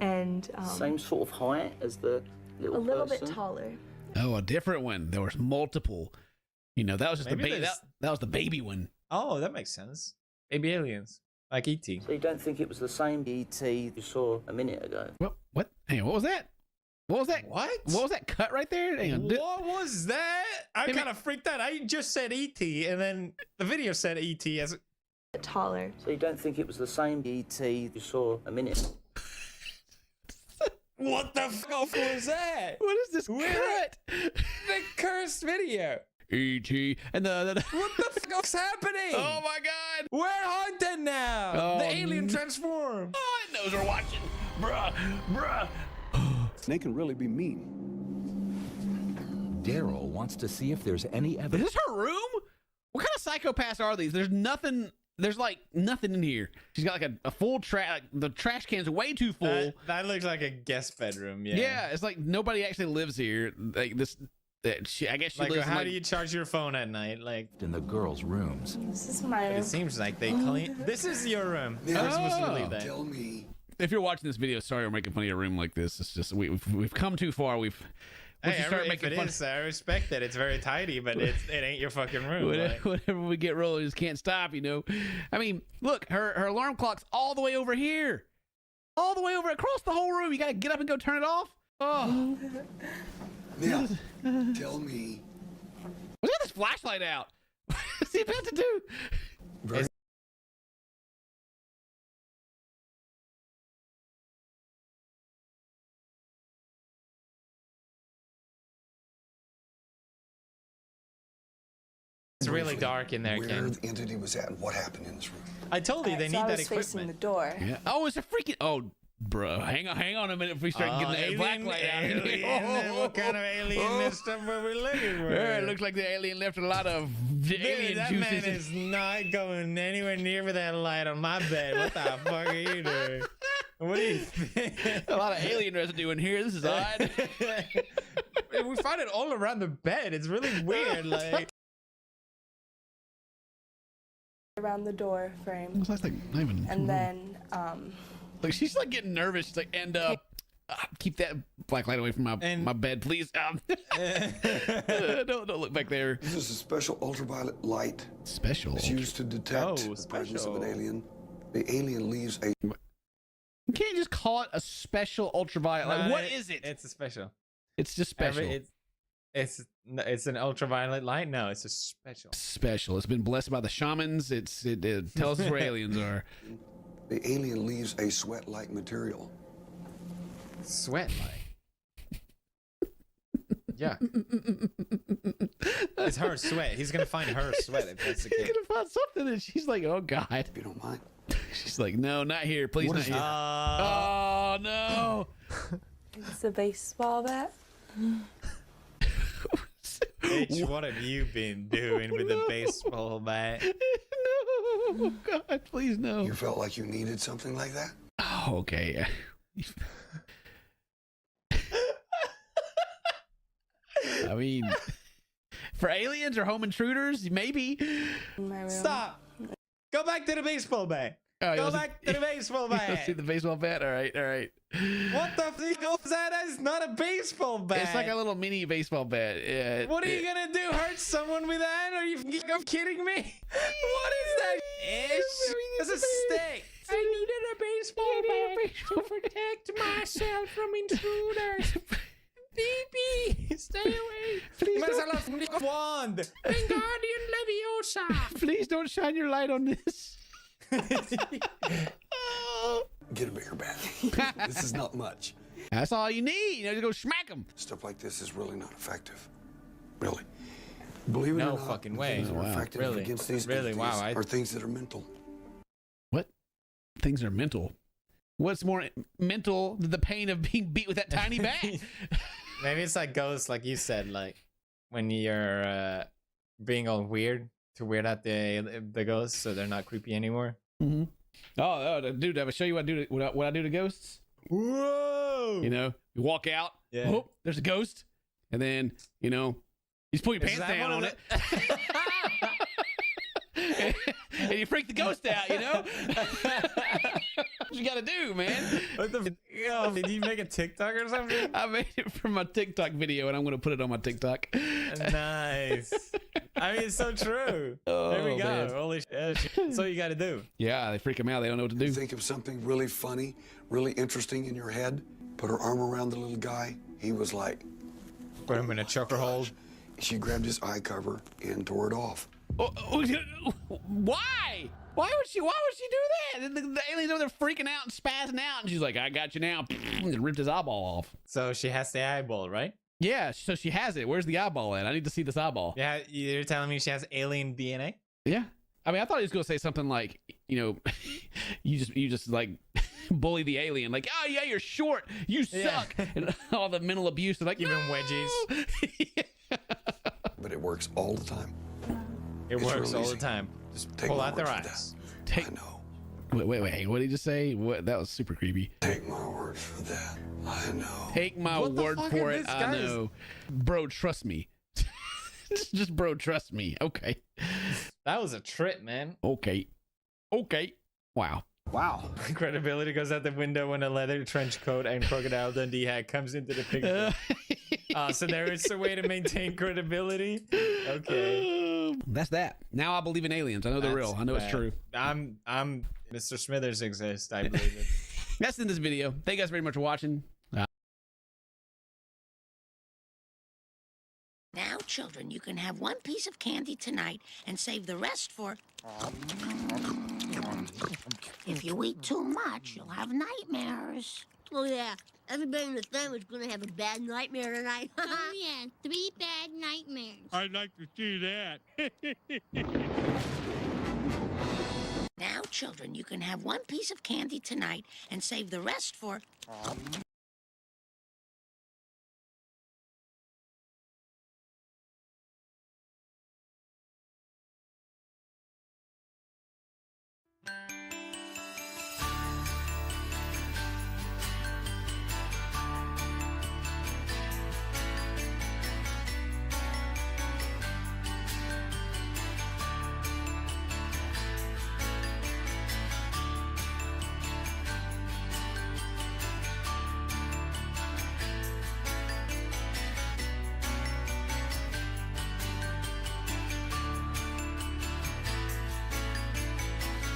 And Same sort of height as the little a little person? bit taller. Oh, a different one. There was multiple. You know, that was just Maybe the baby. there's- That was the baby one. Oh, that makes sense. Baby aliens. Like E.T. So you don't think it was the same E.T. you saw a minute ago? What? Hang on, what was that? What was that? What? What was that cut right there? Hang on. What was that? I Maybe- kind of freaked out. I just said E.T. and then the video said E.T. as Taller. So you don't think it was the same E.T. you saw a minute? What the fuck was that? What is this cut? The cursed video. E.T. And the What the fuck's happening? Oh my god! We're haunted now. Oh, the alien transform. Oh, it knows we're watching. Bruh. They can really be mean. Daryl wants to see if there's any Is evidence. this her room? What kind of psychopaths are these? There's nothing. There's like nothing in here. She's got like a full trash. Like, the trash can's way too full. That looks like a guest bedroom. Yeah. Yeah, it's like nobody actually lives here. Like this. I guess she Like, lives. how in, do you charge your phone at night? Like, in the girls' rooms. This is my room. it seems like they clean. This is your room. We're supposed to believe that. Tell me. If you're watching this video, sorry we're making fun of your room like this. It's just we've come too far. Once you start If making it fun, is, I respect it. It's very tidy, but it ain't your fucking room. Like, whenever we get rolling, we just can't stop. You know, I mean, look, her alarm clock's all the way over here, all the way over across the whole room. You gotta get up and go turn it off. Oh, Now, tell me. what's got this flashlight out? What's he about to do? it's really dark in there, Where Ken. the entity was at and what happened in this room. I told you they So need I that was facing equipment. the door. Yeah. Oh, it's a freaking. Oh, bro, hang on a minute if we start getting that black light out. What kind of alien stuff were we looking for? Yeah, it looks like the alien left a lot of alien that juices. man is not going anywhere near with that light on my bed. What the fuck are you doing? What do you think? A lot of alien residue in here. This is odd. We find it all around the bed. It's really weird. Like, Around the door frame. It's like not even. And then Like she's like getting nervous. She's like, and keep that black light away from my bed, please. Don't look back there. This is a special ultraviolet light. Special. It's used to detect the presence of an alien. The alien leaves a. You can't just call it a special ultraviolet. Like, what is it? It's a special. It's just special. It's an ultraviolet light. No, it's a special. Special. It's been blessed by the shamans. It tells us where aliens are. The alien leaves a sweat-like material. Sweat-like. Yeah. It's her sweat. He's gonna find her sweat if that's the He's case. gonna find something, and she's like, "Oh God." If you don't mind. She's like, "No, not here. Please, What not is here." Oh no. It's a baseball bat. Bitch, what have you been doing with the baseball bat? No, God, please no. You felt like you needed something like that? Oh, okay. I mean, for aliens or home intruders, maybe. Stop. Go back to the baseball bat. Oh, Go back to the baseball You wanna bat. see the baseball bat? All right. What the fuck is that? That's not a baseball bat. It's like a little mini baseball bat. Yeah. What are you gonna do? Hurt someone with that? Are you kidding me? What is that? Ish? It's a stick. I needed a baseball bat to protect myself from intruders. DB, stay away. Please Marcelo wand. Wingardium Leviosa. Please don't shine your light on this. Get a bigger bat. This is not much. That's all you need. You know, to go smack them. Stuff like this is really not effective. Really. Believe it No or not, fucking the way. things that are Wow. effective Really? against these Really? entities Wow, are things that are mental. What? Things are mental. What's more mental than the pain of being beat with that tiny bat? Maybe it's like ghosts, like you said, like when you're being all weird to weird out the ghosts, so they're not creepy anymore. Mm-hmm. Dude, I will show you what I do to ghosts. Whoa! You know, you walk out. Yeah. Oh, there's a ghost, and then you know, you just pull your pants down on it, and you freak the ghost out. You know, what you gotta do, man. What the? Yo, did you make a TikTok or something? I made it from my TikTok video, and I'm gonna put it on my TikTok. Nice. I mean, it's so true. Oh, there we go. man. Holy shit. That's all you got to do. Yeah, they freak them out. They don't know what to do. Think of something really funny, really interesting in your head. Put her arm around the little guy. He was like, put him in a choker hold. She grabbed his eye cover and tore it off. Why? Why would she do that? The aliens over there freaking out and spazzing out, and she's like, "I got you now," and ripped his eyeball off. So she has the eyeball, right? Yeah, so she has it. Where's the eyeball at? I need to see this eyeball. Yeah, you're telling me she has alien DNA? Yeah. I mean, I thought he was going to say something like, you know, you just like bully the alien. Like, oh, yeah, you're short. You suck. Yeah. And all the mental abuse. Like, even wedgies. But it works all the time. It works all the time. Just pull out their eyes. I know. Wait. What did he just say? That was super creepy. Take my word for that. I know. Take my word for it. I know. Bro, trust me. Just bro, trust me. Okay. That was a trip, man. Okay. Wow. Credibility goes out the window when a leather trench coat and Crocodile Dundee hat comes into the picture. So there is a way to maintain credibility. Okay. That's that. Now I believe in aliens. I know they're real. I know it's true. I'm Mr. Smithers exists. I believe it. That's in this video. Thank you guys very much for watching. Now, children, you can have one piece of candy tonight and save the rest for... If you eat too much, you'll have nightmares. Oh, yeah. Everybody in the family's gonna have a bad nightmare tonight. Oh, yeah. 3 bad nightmares. I'd like to see that. Now, children, you can have one piece of candy tonight and save the rest for...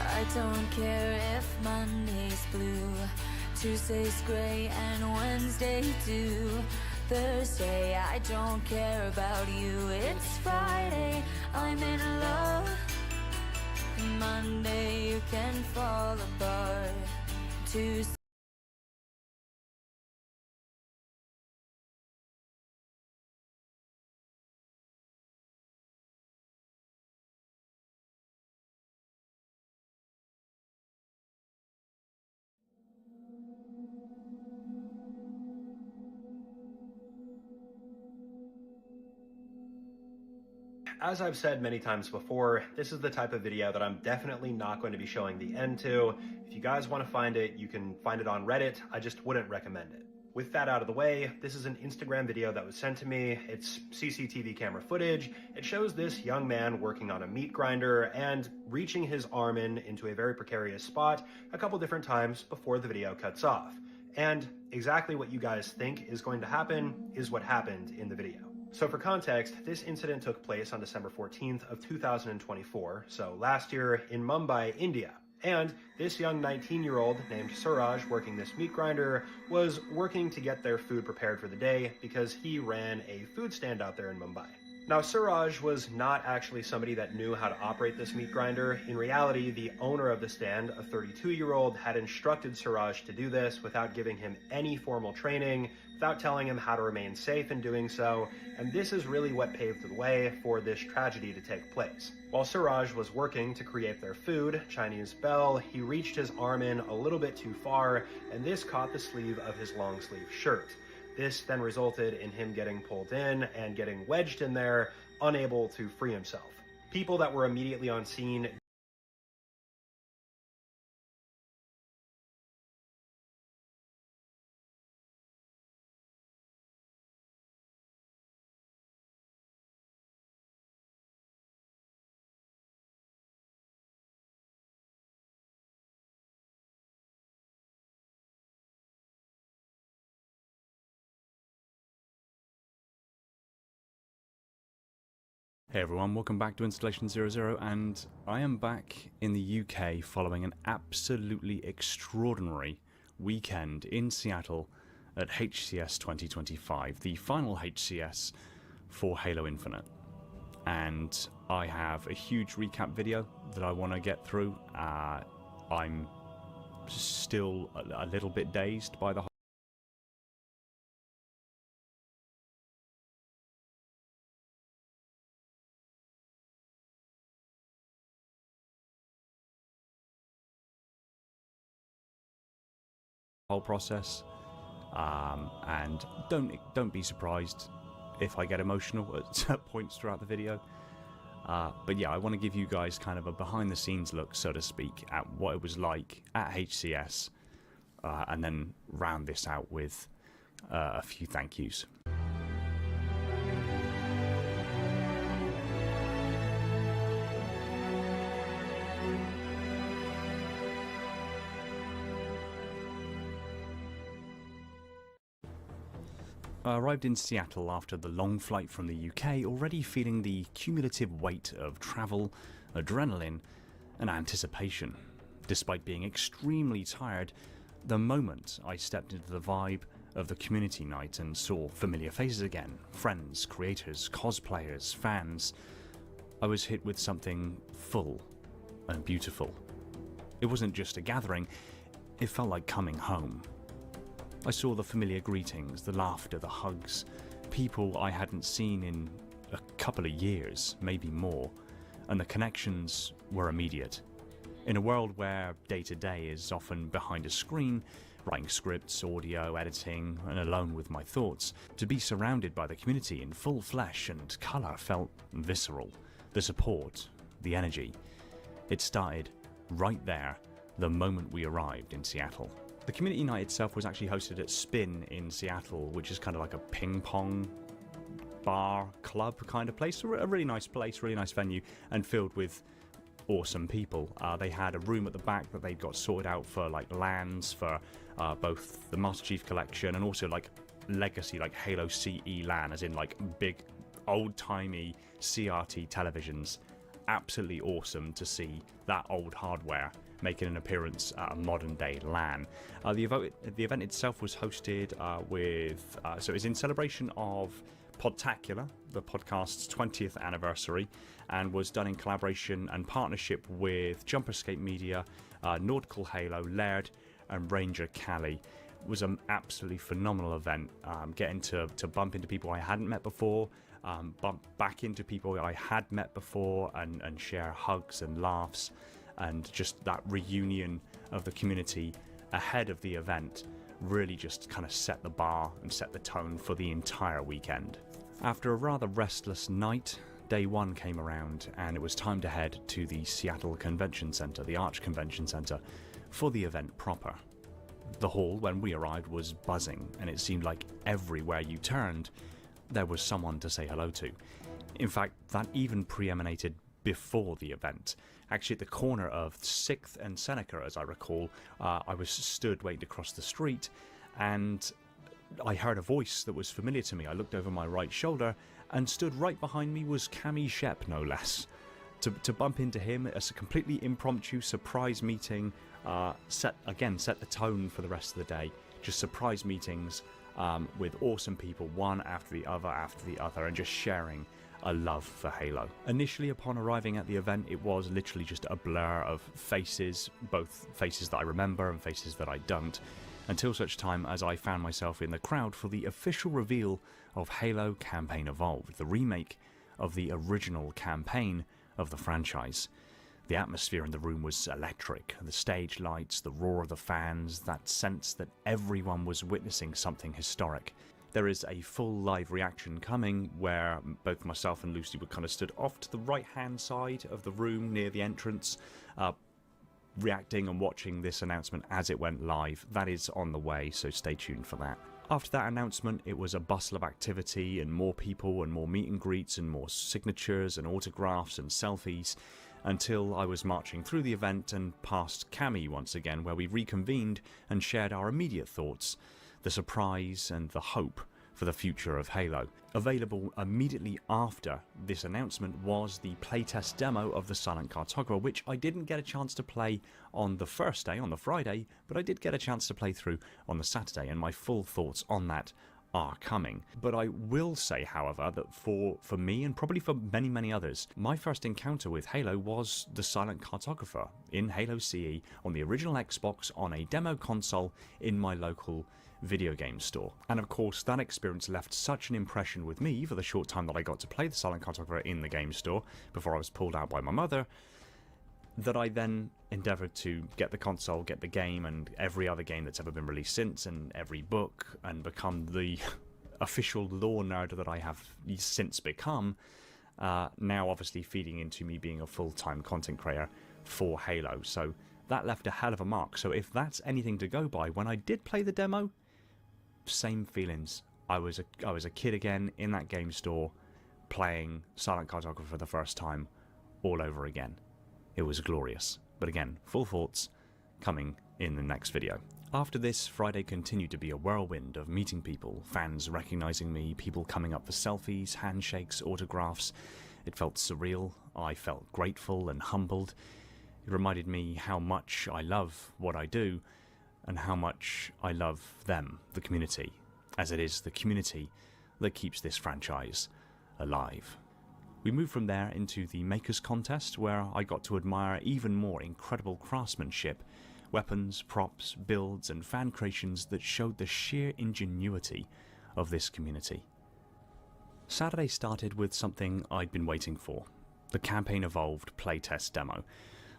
I don't care if Monday's blue, Tuesday's gray, and Wednesday too. Thursday, I don't care about you. It's Friday, I'm in love. Monday, you can fall apart. Tuesday. As I've said many times before, this is the type of video that I'm definitely not going to be showing the end to. If you guys want to find it, you can find it on Reddit. I just wouldn't recommend it. With that out of the way, this is an Instagram video that was sent to me. It's CCTV camera footage. It shows this young man working on a meat grinder and reaching his arm into a very precarious spot a couple different times before the video cuts off. And exactly what you guys think is going to happen is what happened in the video. So for context, this incident took place on December 14th of 2024, so last year in Mumbai, India. And this young 19-year-old named Suraj working this meat grinder was working to get their food prepared for the day because he ran a food stand out there in Mumbai. Now, Suraj was not actually somebody that knew how to operate this meat grinder. In reality, the owner of the stand, a 32-year-old, had instructed Suraj to do this without giving him any formal training, without telling him how to remain safe in doing so, and this is really what paved the way for this tragedy to take place. While Suraj was working to create their food, Chinese bell, he reached his arm in a little bit too far, and this caught the sleeve of his long sleeve shirt. This then resulted in him getting pulled in and getting wedged in there, unable to free himself. People that were immediately on scene Hey everyone, welcome back to Installation 00, and I am back in the UK following an absolutely extraordinary weekend in Seattle at HCS 2025, the final HCS for Halo Infinite. And I have a huge recap video that I want to get through. I'm still a little bit dazed by the whole process, and don't be surprised if I get emotional at points throughout the video. But yeah, I want to give you guys kind of a behind-the-scenes look, so to speak, at what it was like at HCS, and then round this out with a few thank yous. I arrived in Seattle after the long flight from the UK, already feeling the cumulative weight of travel, adrenaline, and anticipation. Despite being extremely tired, the moment I stepped into the vibe of the community night and saw familiar faces again, friends, creators, cosplayers, fans, I was hit with something full and beautiful. It wasn't just a gathering, it felt like coming home. I saw the familiar greetings, the laughter, the hugs, people I hadn't seen in a couple of years, maybe more, and the connections were immediate. In a world where day-to-day is often behind a screen, writing scripts, audio, editing, and alone with my thoughts, to be surrounded by the community in full flesh and colour felt visceral. The support, the energy. It started right there, the moment we arrived in Seattle. The community night itself was actually hosted at Spin in Seattle, which is kind of like a ping pong bar club kind of place. A really nice place, really nice venue, and filled with awesome people. They had a room at the back that they'd got sorted out for like LANs for both the Master Chief Collection and also like legacy, like Halo CE LAN, as in like big old-timey CRT televisions. Absolutely awesome to see that old hardware making an appearance at a modern-day LAN. The event itself was hosted so it was in celebration of Podtacular, the podcast's 20th anniversary, and was done in collaboration and partnership with Jumperscape Media, Nautical Halo, Laird, and Ranger Cali. It was an absolutely phenomenal event, getting to bump into people I hadn't met before, bump back into people I had met before, and share hugs and laughs, and just that reunion of the community ahead of the event really just kind of set the bar and set the tone for the entire weekend. After a rather restless night, day one came around and it was time to head to the Seattle Convention Center, the Arch Convention Center, for the event proper. The hall, when we arrived, was buzzing, and it seemed like everywhere you turned, there was someone to say hello to. In fact, that even pre-emanated before the event. Actually, at the corner of 6th and Seneca, as I recall, I was stood waiting to cross the street, and I heard a voice that was familiar to me. I looked over my right shoulder, and stood right behind me was Cammy Shep, no less. To bump into him as a completely impromptu surprise meeting, set the tone for the rest of the day. Just surprise meetings with awesome people, one after the other, and just sharing a love for Halo. Initially, upon arriving at the event, it was literally just a blur of faces, both faces that I remember and faces that I don't, until such time as I found myself in the crowd for the official reveal of Halo Campaign Evolved, the remake of the original campaign of the franchise. The atmosphere in the room was electric. The stage lights, the roar of the fans, that sense that everyone was witnessing something historic. There is a full live reaction coming where both myself and Lucy were kind of stood off to the right-hand side of the room near the entrance, reacting and watching this announcement as it went live. That is on the way, so stay tuned for that. After that announcement, it was a bustle of activity and more people and more meet and greets and more signatures and autographs and selfies, until I was marching through the event and past Cammy once again, where we reconvened and shared our immediate thoughts, the surprise and the hope for the future of Halo. Available immediately after this announcement was the playtest demo of the Silent Cartographer, which I didn't get a chance to play on the first day, on the Friday, but I did get a chance to play through on the Saturday, and my full thoughts on that are coming. But I will say, however, that for me, and probably for many others, my first encounter with Halo was the Silent Cartographer in Halo CE on the original Xbox on a demo console in my local video game store. And of course that experience left such an impression with me for the short time that I got to play the Silent Cartographer in the game store before I was pulled out by my mother, that I then endeavoured to get the console, get the game, and every other game that's ever been released since, and every book, and become the official lore nerd that I have since become, now obviously feeding into me being a full-time content creator for Halo. So that left a hell of a mark. So if that's anything to go by, when I did play the demo, same feelings. I was a kid again in that game store playing Silent Cartographer for the first time all over again. It was glorious. But again, full thoughts coming in the next video. After this, Friday continued to be a whirlwind of meeting people, fans recognizing me, people coming up for selfies, handshakes, autographs. It felt surreal. I felt grateful and humbled. It reminded me how much I love what I do and how much I love them, the community, as it is the community that keeps this franchise alive. We moved from there into the Makers Contest, where I got to admire even more incredible craftsmanship, weapons, props, builds, and fan creations that showed the sheer ingenuity of this community. Saturday started with something I'd been waiting for, the Campaign Evolved playtest demo.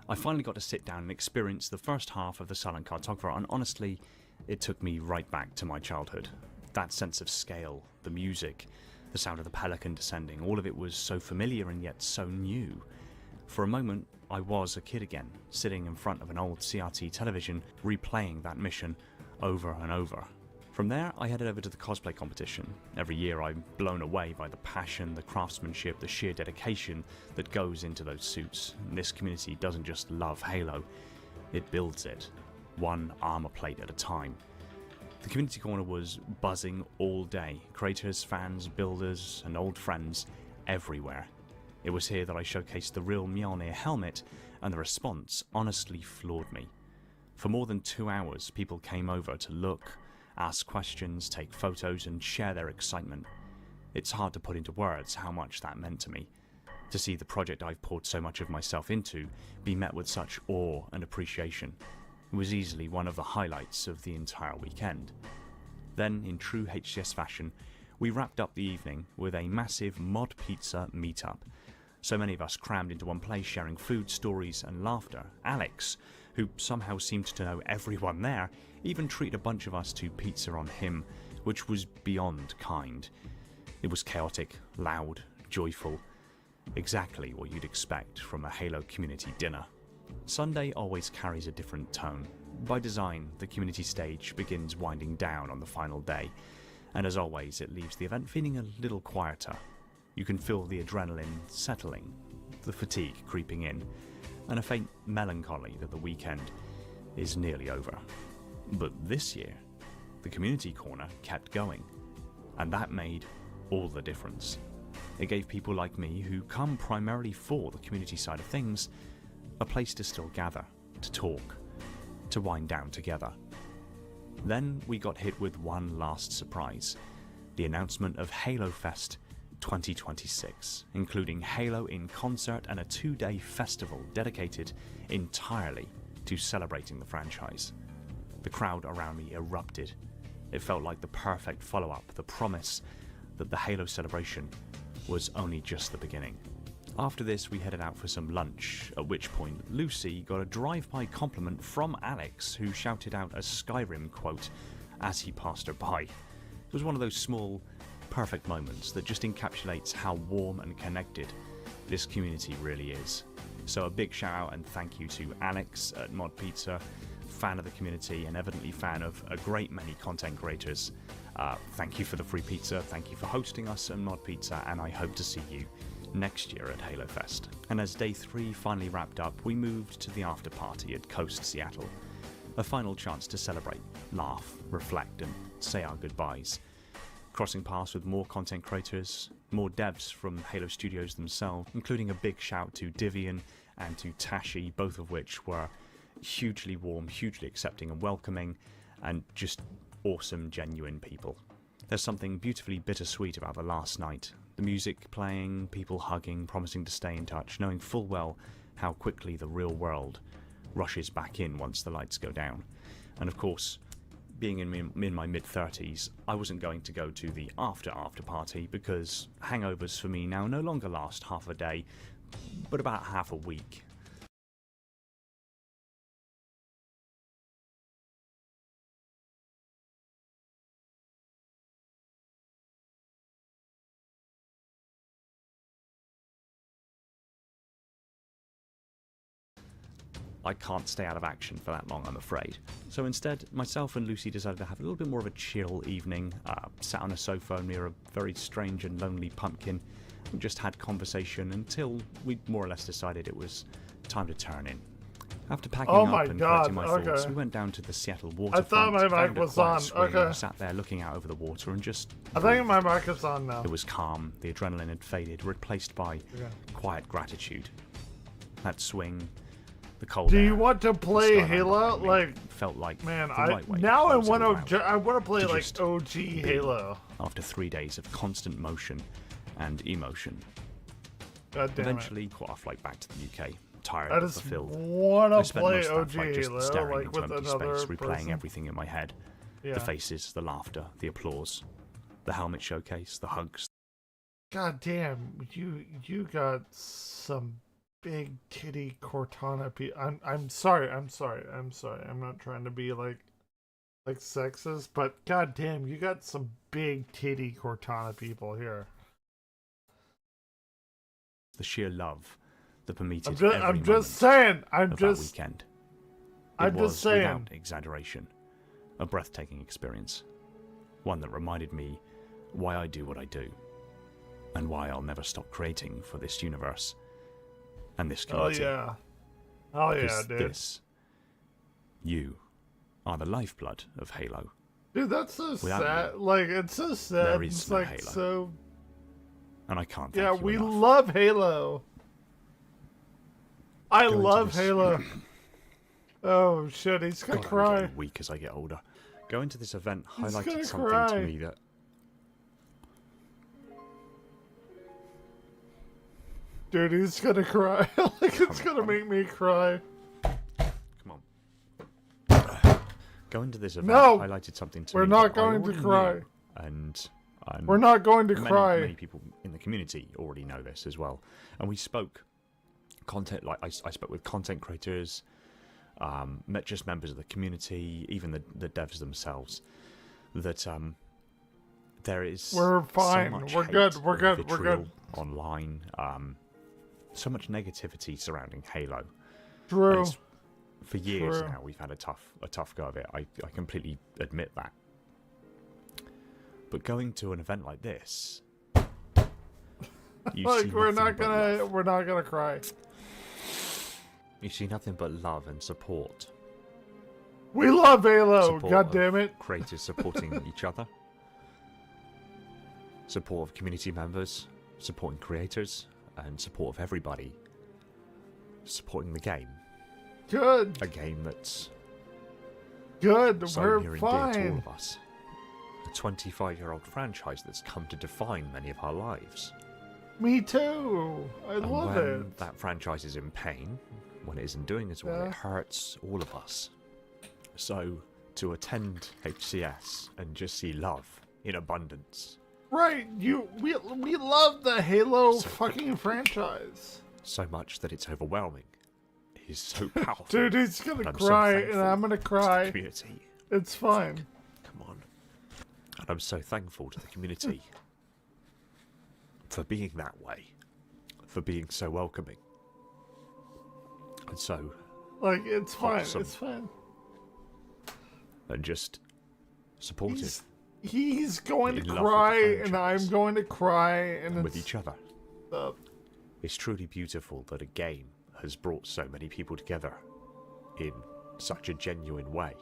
I finally got to sit down and experience the first half of the Silent Cartographer, and honestly, it took me right back to my childhood. That sense of scale, the music, the sound of the pelican descending, all of it was so familiar and yet so new. For a moment, I was a kid again, sitting in front of an old CRT television, replaying that mission over and over. From there, I headed over to the cosplay competition. Every year I'm blown away by the passion, the craftsmanship, the sheer dedication that goes into those suits. And this community doesn't just love Halo, it builds it, one armor plate at a time. The community corner was buzzing all day. Creators, fans, builders, and old friends everywhere. It was here that I showcased the real Mjolnir helmet, and the response honestly floored me. For more than 2 hours, people came over to look, ask questions, take photos, and share their excitement. It's hard to put into words how much that meant to me. To see the project I've poured so much of myself into be met with such awe and appreciation. It was easily one of the highlights of the entire weekend. Then, in true HCS fashion, we wrapped up the evening with a massive mod pizza meetup. So many of us crammed into one place, sharing food, stories, and laughter. Alex, who somehow seemed to know everyone there, even treated a bunch of us to pizza on him, which was beyond kind. It was chaotic, loud, joyful, exactly what you'd expect from a Halo community dinner. Sunday always carries a different tone. By design, the community stage begins winding down on the final day, and as always, it leaves the event feeling a little quieter. You can feel the adrenaline settling, the fatigue creeping in, and a faint melancholy that the weekend is nearly over. But this year, the community corner kept going, and that made all the difference. It gave people like me, who come primarily for the community side of things, a place to still gather, to talk, to wind down together. Then we got hit with one last surprise, the announcement of Halo Fest 2026, including Halo in concert and a 2-day festival dedicated entirely to celebrating the franchise. The crowd around me erupted. It felt like the perfect follow-up, the promise that the Halo celebration was only just the beginning. After this, we headed out for some lunch, at which point Lucy got a drive-by compliment from Alex, who shouted out a Skyrim quote as he passed her by. It was one of those small, perfect moments that just encapsulates how warm and connected this community really is. So a big shout out and thank you to Alex at Mod Pizza, fan of the community and evidently fan of a great many content creators. Thank you for the free pizza, thank you for hosting us at Mod Pizza, and I hope to see you next year at Halo Fest. And as day 3 finally wrapped up, we moved to the after party at Coast Seattle. A final chance to celebrate, laugh, reflect, and say our goodbyes. crossing paths with more content creators, more devs from Halo Studios themselves, including a big shout to Divian and to Tashi, both of which were hugely warm, hugely accepting and welcoming, and just awesome, genuine people. There's something beautifully bittersweet about the last night. The music playing, people hugging, promising to stay in touch, knowing full well how quickly the real world rushes back in once the lights go down. And of course, being in my mid-30s, I wasn't going to go to the after party because hangovers for me now no longer last half a day, but about half a week. I can't stay out of action for that long, I'm afraid. So instead, myself and Lucy decided to have a little bit more of a chill evening, sat on a sofa near a very strange and lonely pumpkin, and just had conversation until we more or less decided it was time to turn in. After packing up and collecting my thoughts, we went down to the Seattle waterfront. I thought my mic was on. Okay. Sat there looking out over the water and just... I think my mic is on now. It was calm, the adrenaline had faded, replaced by quiet gratitude. That swing... The cold Do air, you want to play Halo? Like, felt like man, the right way now I to want to play like OG Halo. After 3 days of constant motion and emotion. God damn Eventually caught our flight back to the UK, tired I but just fulfilled. want I to spent play most of that OG flight just Halo, staring like into with empty another space, replaying person. everything in my head. Yeah. The faces, the laughter, the applause, the helmet showcase, the hugs. God damn, you got some big titty Cortana people. I'm sorry. I'm not trying to be like sexist, but god damn, you got some big titty Cortana people here. The sheer love that permeated I'm just saying. That weekend. I'm just saying. Without exaggeration, a breathtaking experience. One that reminded me why I do what I do, and why I'll never stop creating for this universe and this community. Oh yeah, dude. You are the lifeblood of Halo. Dude, that's so Without sad. you, Like, it's so sad. there is It's no like Halo. so. And I can't Yeah, thank you we enough. love Halo. I Go into love this- Halo. Oh shit, he's gonna God, I'm cry. getting weak as I get older. Going to this event He's highlighted gonna something cry. to me that... Dude, he's gonna cry. Like, it's gonna make me cry. Come on. Going to this event No! highlighted something to We're me not that I going to already cry. knew, and We're not going to many, cry. Many people in the community already know this as well. And we spoke I spoke with content creators, met just members of the community, even the devs themselves. That there is We're fine. so much We're hate good. We're and good. We're vitriol good. online. So much negativity surrounding Halo. True. And it's- for years True. now, we've had a tough go of it. I completely admit that. But going to an event like this, you Like, see we're nothing not but gonna love. we're not gonna cry. You see nothing but love and support. We love Halo. Support God of damn it. Creators supporting each other. Support of community members, supporting creators, and support of everybody. Supporting the game. Good. A game that's Good. so We're near and dear to all fine. of us. A 25-year-old franchise that's come to define many of our lives. Me too. I And love when it. that franchise is in pain, when it isn't doing as well, Yeah. it hurts all of us. So, to attend HCS and just see love in abundance, Right. We love the Halo fucking franchise. so much that it's overwhelming, is so powerful. Dude, he's gonna And I'm so cry, and thankful I'm gonna to the cry. community. It's fine. Come on. And I'm so thankful to the community for being that way, for being so welcoming, and so Like, it's fine. Awesome. It's fine. and just supportive He's going to In love with the cry, and franchise. I'm going to cry, and with it's each other. It's truly beautiful that a game has brought so many people together in such a genuine way,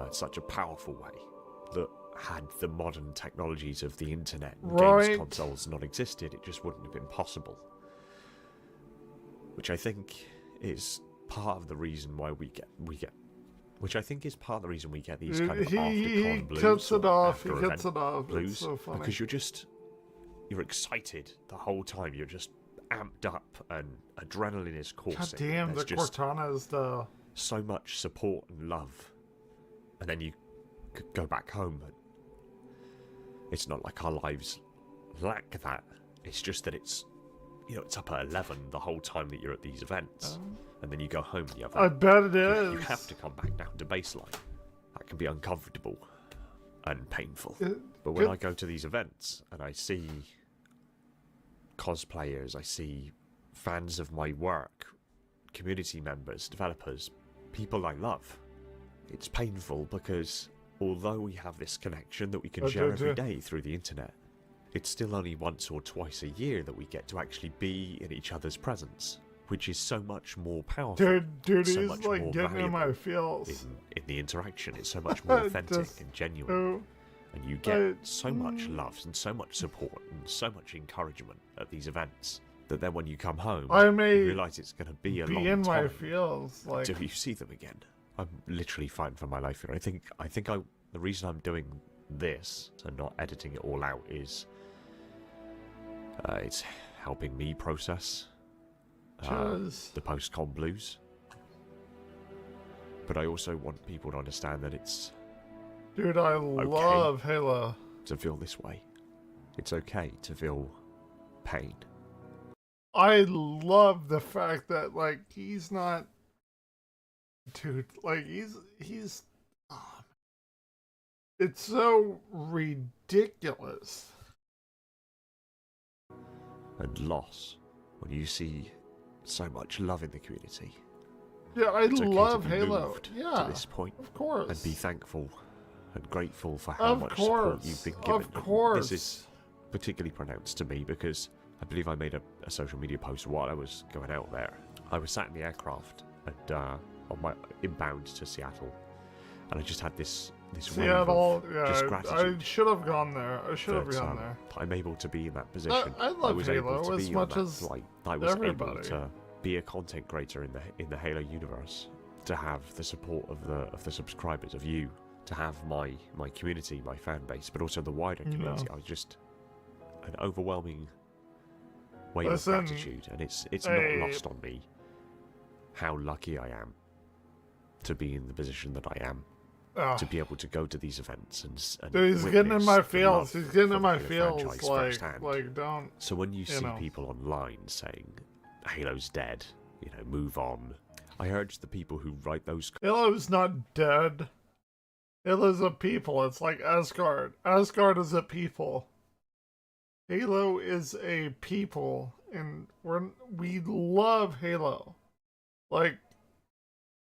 such a powerful way, that had the modern technologies of the internet and Right. games consoles not existed, it just wouldn't have been possible. Which I think is part of the reason why we get which I think is part of the reason we get these kind of after-con blues. cuts it or off. He after-event cuts it off. blues, It's so funny. because you're excited the whole time. You're just amped up and adrenaline is coursing. God damn, the There's just Cortana is the... so much support and love, and then you go back home and it's not like our lives lack that. It's just that it's up at 11 the whole time that you're at these events, and then you go home and you have I bet it you is. have to come back down to baseline. That can be uncomfortable and painful. Good- But when good- I go to these events and I see cosplayers, I see fans of my work, community members, developers, people I love, it's painful because although we have this connection that we can share every day through the internet, it's still only once or twice a year that we get to actually be in each other's presence, which is so much more powerful. Dude, so he's much like more getting in my valuable feels. in the interaction. It's so much more authentic Just- and genuine. And you get I- so much love and so much support and so much encouragement at these events that then when you come home, I may you realise it's going to be a long in my time feels, like... till you see them again. I'm literally fighting for my life here. I think the reason I'm doing this and not editing it all out is it's helping me process the post-con blues. But I also want people to understand that it's Dude, I okay love Halo. to feel this way. It's okay to feel pain. I love the fact that, like, he's not... Dude, like, he's... oh, it's so ridiculous. And loss when you see so much love in the community. Yeah, I It's okay to love be Halo. moved Yeah, to this point, of course. and be thankful and grateful for how Of much course, support you've been given. of And course. This is particularly pronounced to me because I believe I made a social media post while I was going out there. I was sat in the aircraft and on my inbound to Seattle, and I just had this Seattle, wave of just yeah, gratitude. I should have gone there. I should have that, gone there. I'm able to be in that position. I love was Halo able to as be much on that as flight. I was everybody. able to be a content creator in the Halo universe, to have the support of the subscribers, of you, to have my community, my fan base, but also the wider community. I was just an overwhelming wave of gratitude, and it's not lost on me how lucky I am to be in the position that I am. To be able to go to these events and Dude, he's getting in my witness the feels. love He's getting for in the my Halo feels. franchise firsthand. Like, don't. So when you see know. people online saying Halo's dead, move on, I urge the people who write those. Halo's not dead. Halo's a people. It's like Asgard. Asgard is a people. Halo is a people, and we love Halo. Like,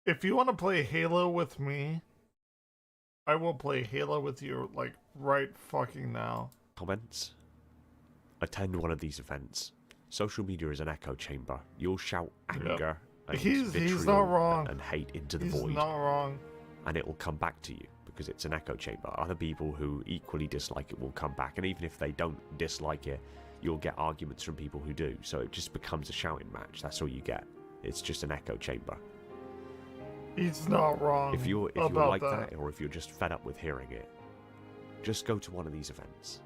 if you want to play Halo with me, I will play Halo with you, like, right fucking now. Comments. Attend one of these events. Social media is an echo chamber. You'll shout anger and He's vitriol not wrong. and hate into the He's void. not wrong. And it will come back to you because it's an echo chamber. Other people who equally dislike it will come back, and even if they don't dislike it, you'll get arguments from people who do. So it just becomes a shouting match. That's all you get. It's just an echo chamber. He's not wrong. If you're about like that, or if you're just fed up with hearing it, just go to one of these events.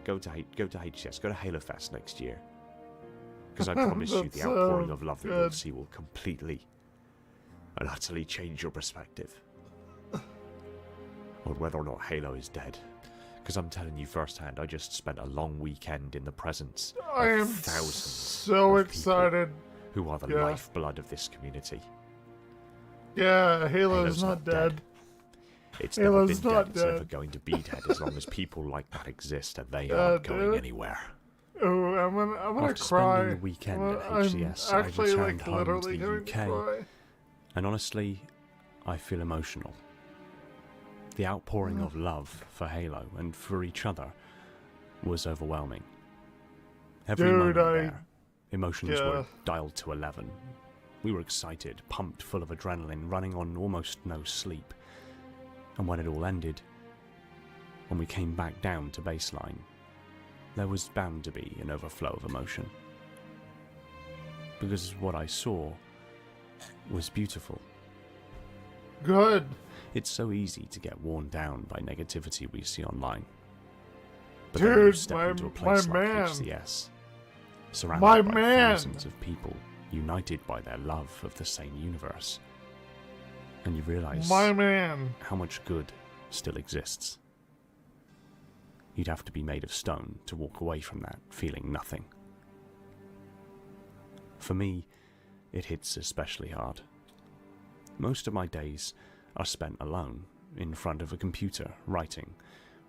Go to HCS. Go to Halo Fest next year. Because I promise you, the That's outpouring so of love that you'll good. see will completely and utterly change your perspective on whether or not Halo is dead. Because I'm telling you firsthand, I just spent a long weekend in the presence I of am thousands so of people excited. who are the Yeah. lifeblood of this community. Yeah, Halo's Halo's not not dead. dead. It's never Halo's been not dead. It's never dead. going to be dead as long as people like that exist, and they Yeah, aren't going dude. anywhere. Oh, I'm gonna After cry. spending the weekend at HCS, I'm actually, I returned like, home literally to the going to UK, cry. And honestly, I feel emotional. The outpouring Mm. of love for Halo and for each other was overwhelming. Every Dude, moment I- there, emotions were yeah. dialed to 11. We were excited, pumped full of adrenaline, running on almost no sleep. And when it all ended, when we came back down to baseline, there was bound to be an overflow of emotion. Because what I saw was beautiful. Good. It's so easy to get worn down by negativity we see online. But then you Dude, step into a place like man. HCS, surrounded My by man. thousands of people united by their love of the same universe, and you realize My man. how much good still exists. You'd have to be made of stone to walk away from that feeling nothing. For me, it hits especially hard. Most of my days are spent alone, in front of a computer, writing,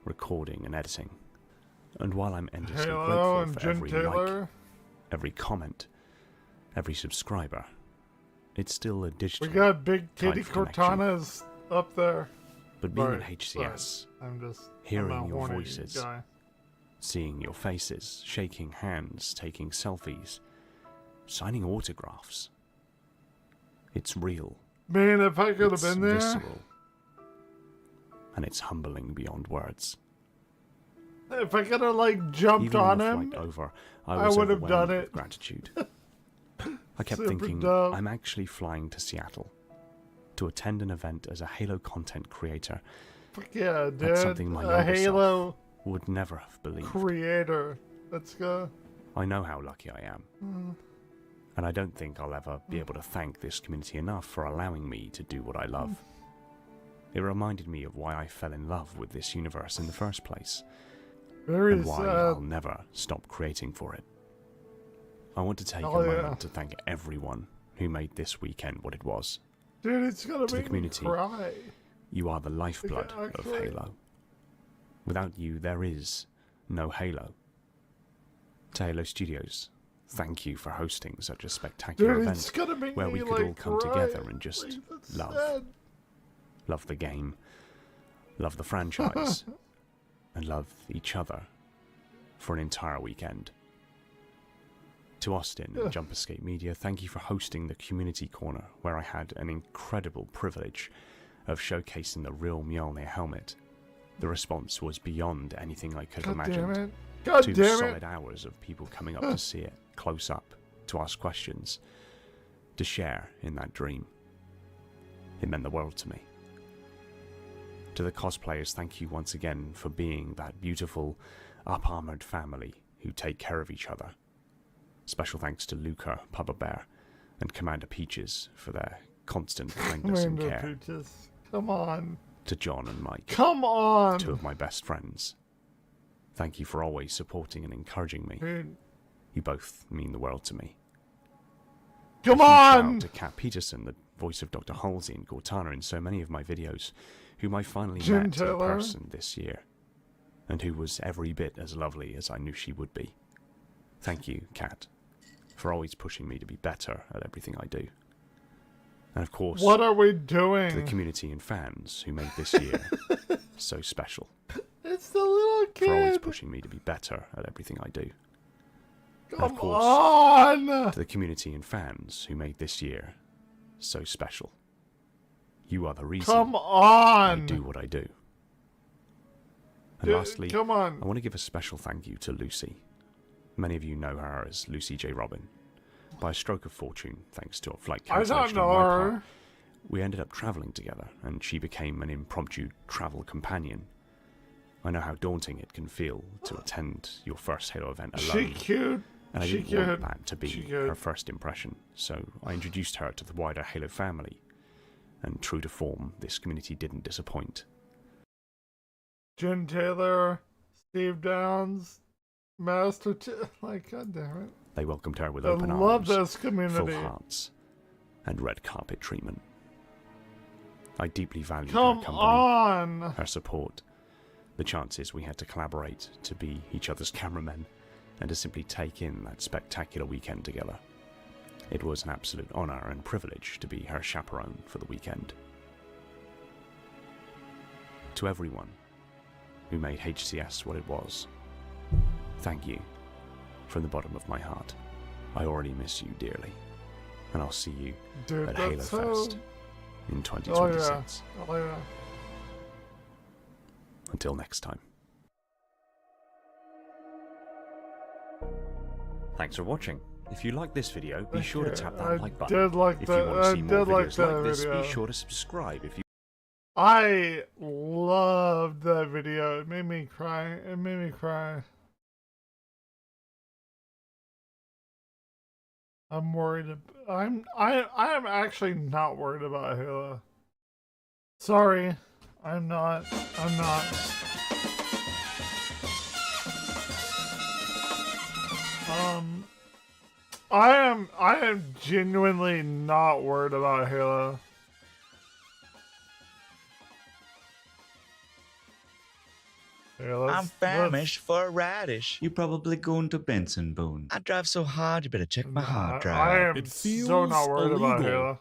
recording and editing. And while I'm endlessly Hello, grateful for Jen every Taylor. like, every comment, every subscriber, it's still a digital We got big type kitty of connection. Cortanas up there. But being Sorry, at HCS, sorry. I'm hearing not your horny voices, guy. seeing your faces, shaking hands, taking selfies, signing autographs, it's real. Man, if I could have It's been there. visceral. And it's humbling beyond words. If I could have like jumped Even on the him, flight over, I I was would have overwhelmed done with it. gratitude. I kept Super thinking, dope. I'm actually flying to Seattle to attend an event as a Halo content creator. Fuck yeah, dude. That's something my A younger Halo self would never have believed. creator. Let's go. I know how lucky I am. Mm. And I don't think I'll ever be able to thank this community enough for allowing me to do what I love. It reminded me of why I fell in love with this universe in the first place. Very and why sad. I'll never stop creating for it. I want to take Oh, a yeah. moment to thank everyone who made this weekend what it was. Dude, it's gonna To the make me community, cry. you are the lifeblood Like, of actually- Halo. Without you, there is no Halo. To Halo Studios, thank you for hosting such a spectacular Dude, event it's gonna make where me, we could like, all come cry. together and just Like, that's love. sad. Love the game, love the franchise, and love each other for an entire weekend. To Austin and Jump Escape Media, thank you for hosting the Community Corner, where I had an incredible privilege of showcasing the real Mjolnir helmet. The response was beyond anything I could have God damn imagined. it. God 2 damn it. solid hours of people coming up to see it, close up, to ask questions, to share in that dream. It meant the world to me. To the cosplayers, thank you once again for being that beautiful, up-armored family who take care of each other. Special thanks to Luca, Papa Bear, and Commander Peaches for their constant kindness and Commander care. Peaches. Come on. To John and Mike. Come on. 2 of my best friends. Thank you for always supporting and encouraging me. Dude. You both mean the world to me. Come A huge shout on! out to Kat Peterson, the voice of Dr. Halsey and Cortana in so many of my videos, whom I finally Jen met in Taylor. person this year, and who was every bit as lovely as I knew she would be. Thank you, Kat, for always pushing me to be better at everything I do. And of course, What are we to the doing? community and fans who made this year so special. It's the little kid. For always pushing me to be better at everything I do. And Come of course, on. to the community and fans who made this year so special. You are the reason Come I on. do what I do. And Dude, lastly, come on. I want to give a special thank you to Lucy. Many of you know her as Lucy J. Robin. By a stroke of fortune, thanks to a flight I don't cancellation know on my her. part, we ended up travelling together, and she became an impromptu travel companion. I know how daunting it can feel to attend your first Halo event alone. She cute. And I She didn't want cute. that to be She cute. her first impression, so I introduced her to the wider Halo family. And true to form, this community didn't disappoint. Jen Taylor, Steve Downs, Master like, god damn it. They welcomed her with I open love arms, this full community. hearts, and red carpet treatment. I deeply valued Come her company, on. her support, the chances we had to collaborate, to be each other's cameramen, and to simply take in that spectacular weekend together. It was an absolute honour and privilege to be her chaperone for the weekend. To everyone who made HCS what it was, thank you from the bottom of my heart. I already miss you dearly, and I'll see you Dude, at Halo that's so... Fest in 2026. Oh yeah. Until next time. Thanks for watching. If you like this video, be sure to tap that like button. Did like if that, you want to see more videos like this, video. be sure to subscribe. If you I loved that video. It made me cry. It made me cry. I'm worried. I am actually not worried about Halo. Sorry, I'm not. I'm not. I am genuinely not worried about Halo. I'm famished for a radish. You're probably going to Benson Boone. I drive so hard, you better check my hard drive. I am It feels so not worried about illegal Halo.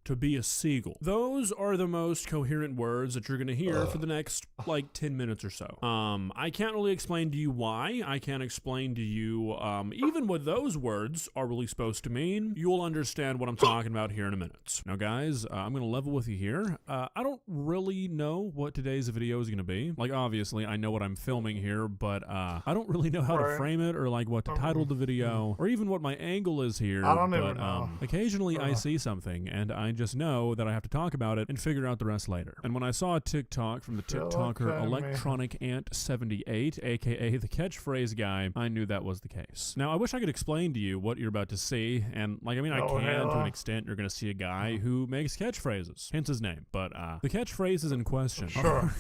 to be a seagull. Those are the most coherent words that you're going to hear for the next, like, 10 minutes or so. I can't really explain to you why. I can't explain to you, even what those words are really supposed to mean. You'll understand what I'm talking about here in a minute. Now, guys, I'm going to level with you here. I don't really know what today's video is going to be. Like, obviously, I know what I'm filming here, but I don't really know how to frame it or, like, what to title the video or even what my angle is here. I don't but, even know. Occasionally, I see something, and I just know that I have to talk about it and figure out the rest later. And when I saw a TikTok from the TikToker Electronic Ant 78, aka the catchphrase guy, I knew that was the case. Now, I wish I could explain to you what you're about to see, and like, I mean, I can to an extent. You're going to see a guy who makes catchphrases, hence his name. But the catchphrases in question are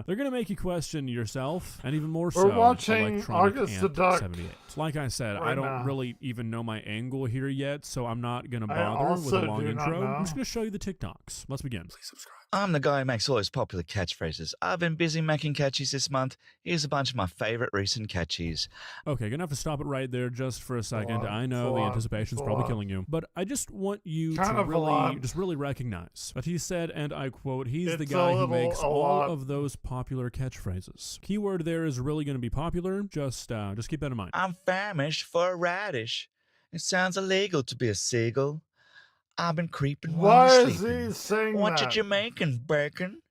they're gonna make you question yourself, and even more so, We're watching Electronic August Ant the Duck 78. Like I said, right I don't now. really even know my angle here yet, so I'm not gonna I bother with also a long do not intro. I'm know. just gonna show you the TikToks. Let's begin. Please subscribe. I'm the guy who makes all those popular catchphrases. I've been busy making catchies this month. Here's a bunch of my favorite recent catchies. Okay, gonna have to stop it right there just for a second. I know the anticipation's probably killing you, but I just want you Kind to of a lot. really recognize that he said, and I quote, he's the It's guy a who little- makes a all lot. of those popular catchphrases. Keyword there is really gonna be popular. Just keep that in mind. I'm famished for a radish. It sounds illegal to be a seagull. I've been creeping while Why you're is sleeping. he saying What that? you Jamaican bacon?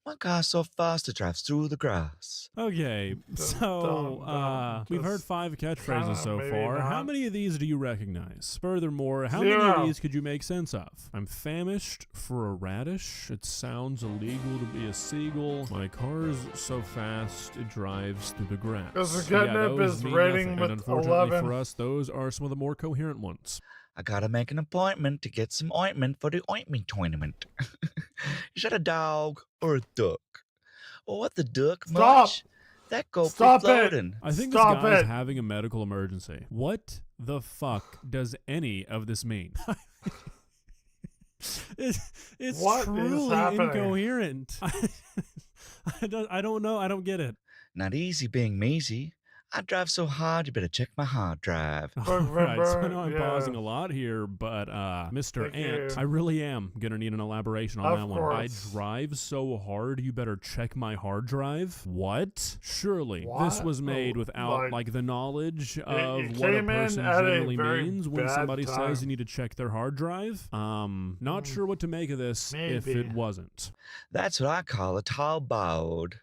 My car's so fast it drives through the grass. Okay, so we've heard 5 catchphrases so maybe far. How not. many of these do you recognize? Furthermore, how many 0. of these could you make sense of? I'm famished for a radish. It sounds illegal to be a seagull. My car's so fast it drives through the grass. Because the catnip those is mean rating nothing, with and unfortunately 11. for us, those are some of the more coherent ones. I gotta make an appointment to get some ointment for the ointment tournament. Is that a dog or a duck? Or what the duck Stop! much? That go Stop it! floating. I think Stop this guy's it. having a medical emergency. What the fuck does any of this mean? It's What is truly happening? incoherent. I don't know. I don't get it. Not easy being measy. I drive so hard, you better check my hard drive. Right, so I know I'm yeah. pausing a lot here, but Mr. Thank Ant, you. I really am gonna need an elaboration on Of that one. I course. drive so hard, you better check my hard drive. What? Surely this What? was made without like the knowledge of it what a came in person at a generally very means when bad somebody says time. you need to check their hard drive. Not sure what to make of this if Maybe. it wasn't. That's what I call a tall bowed.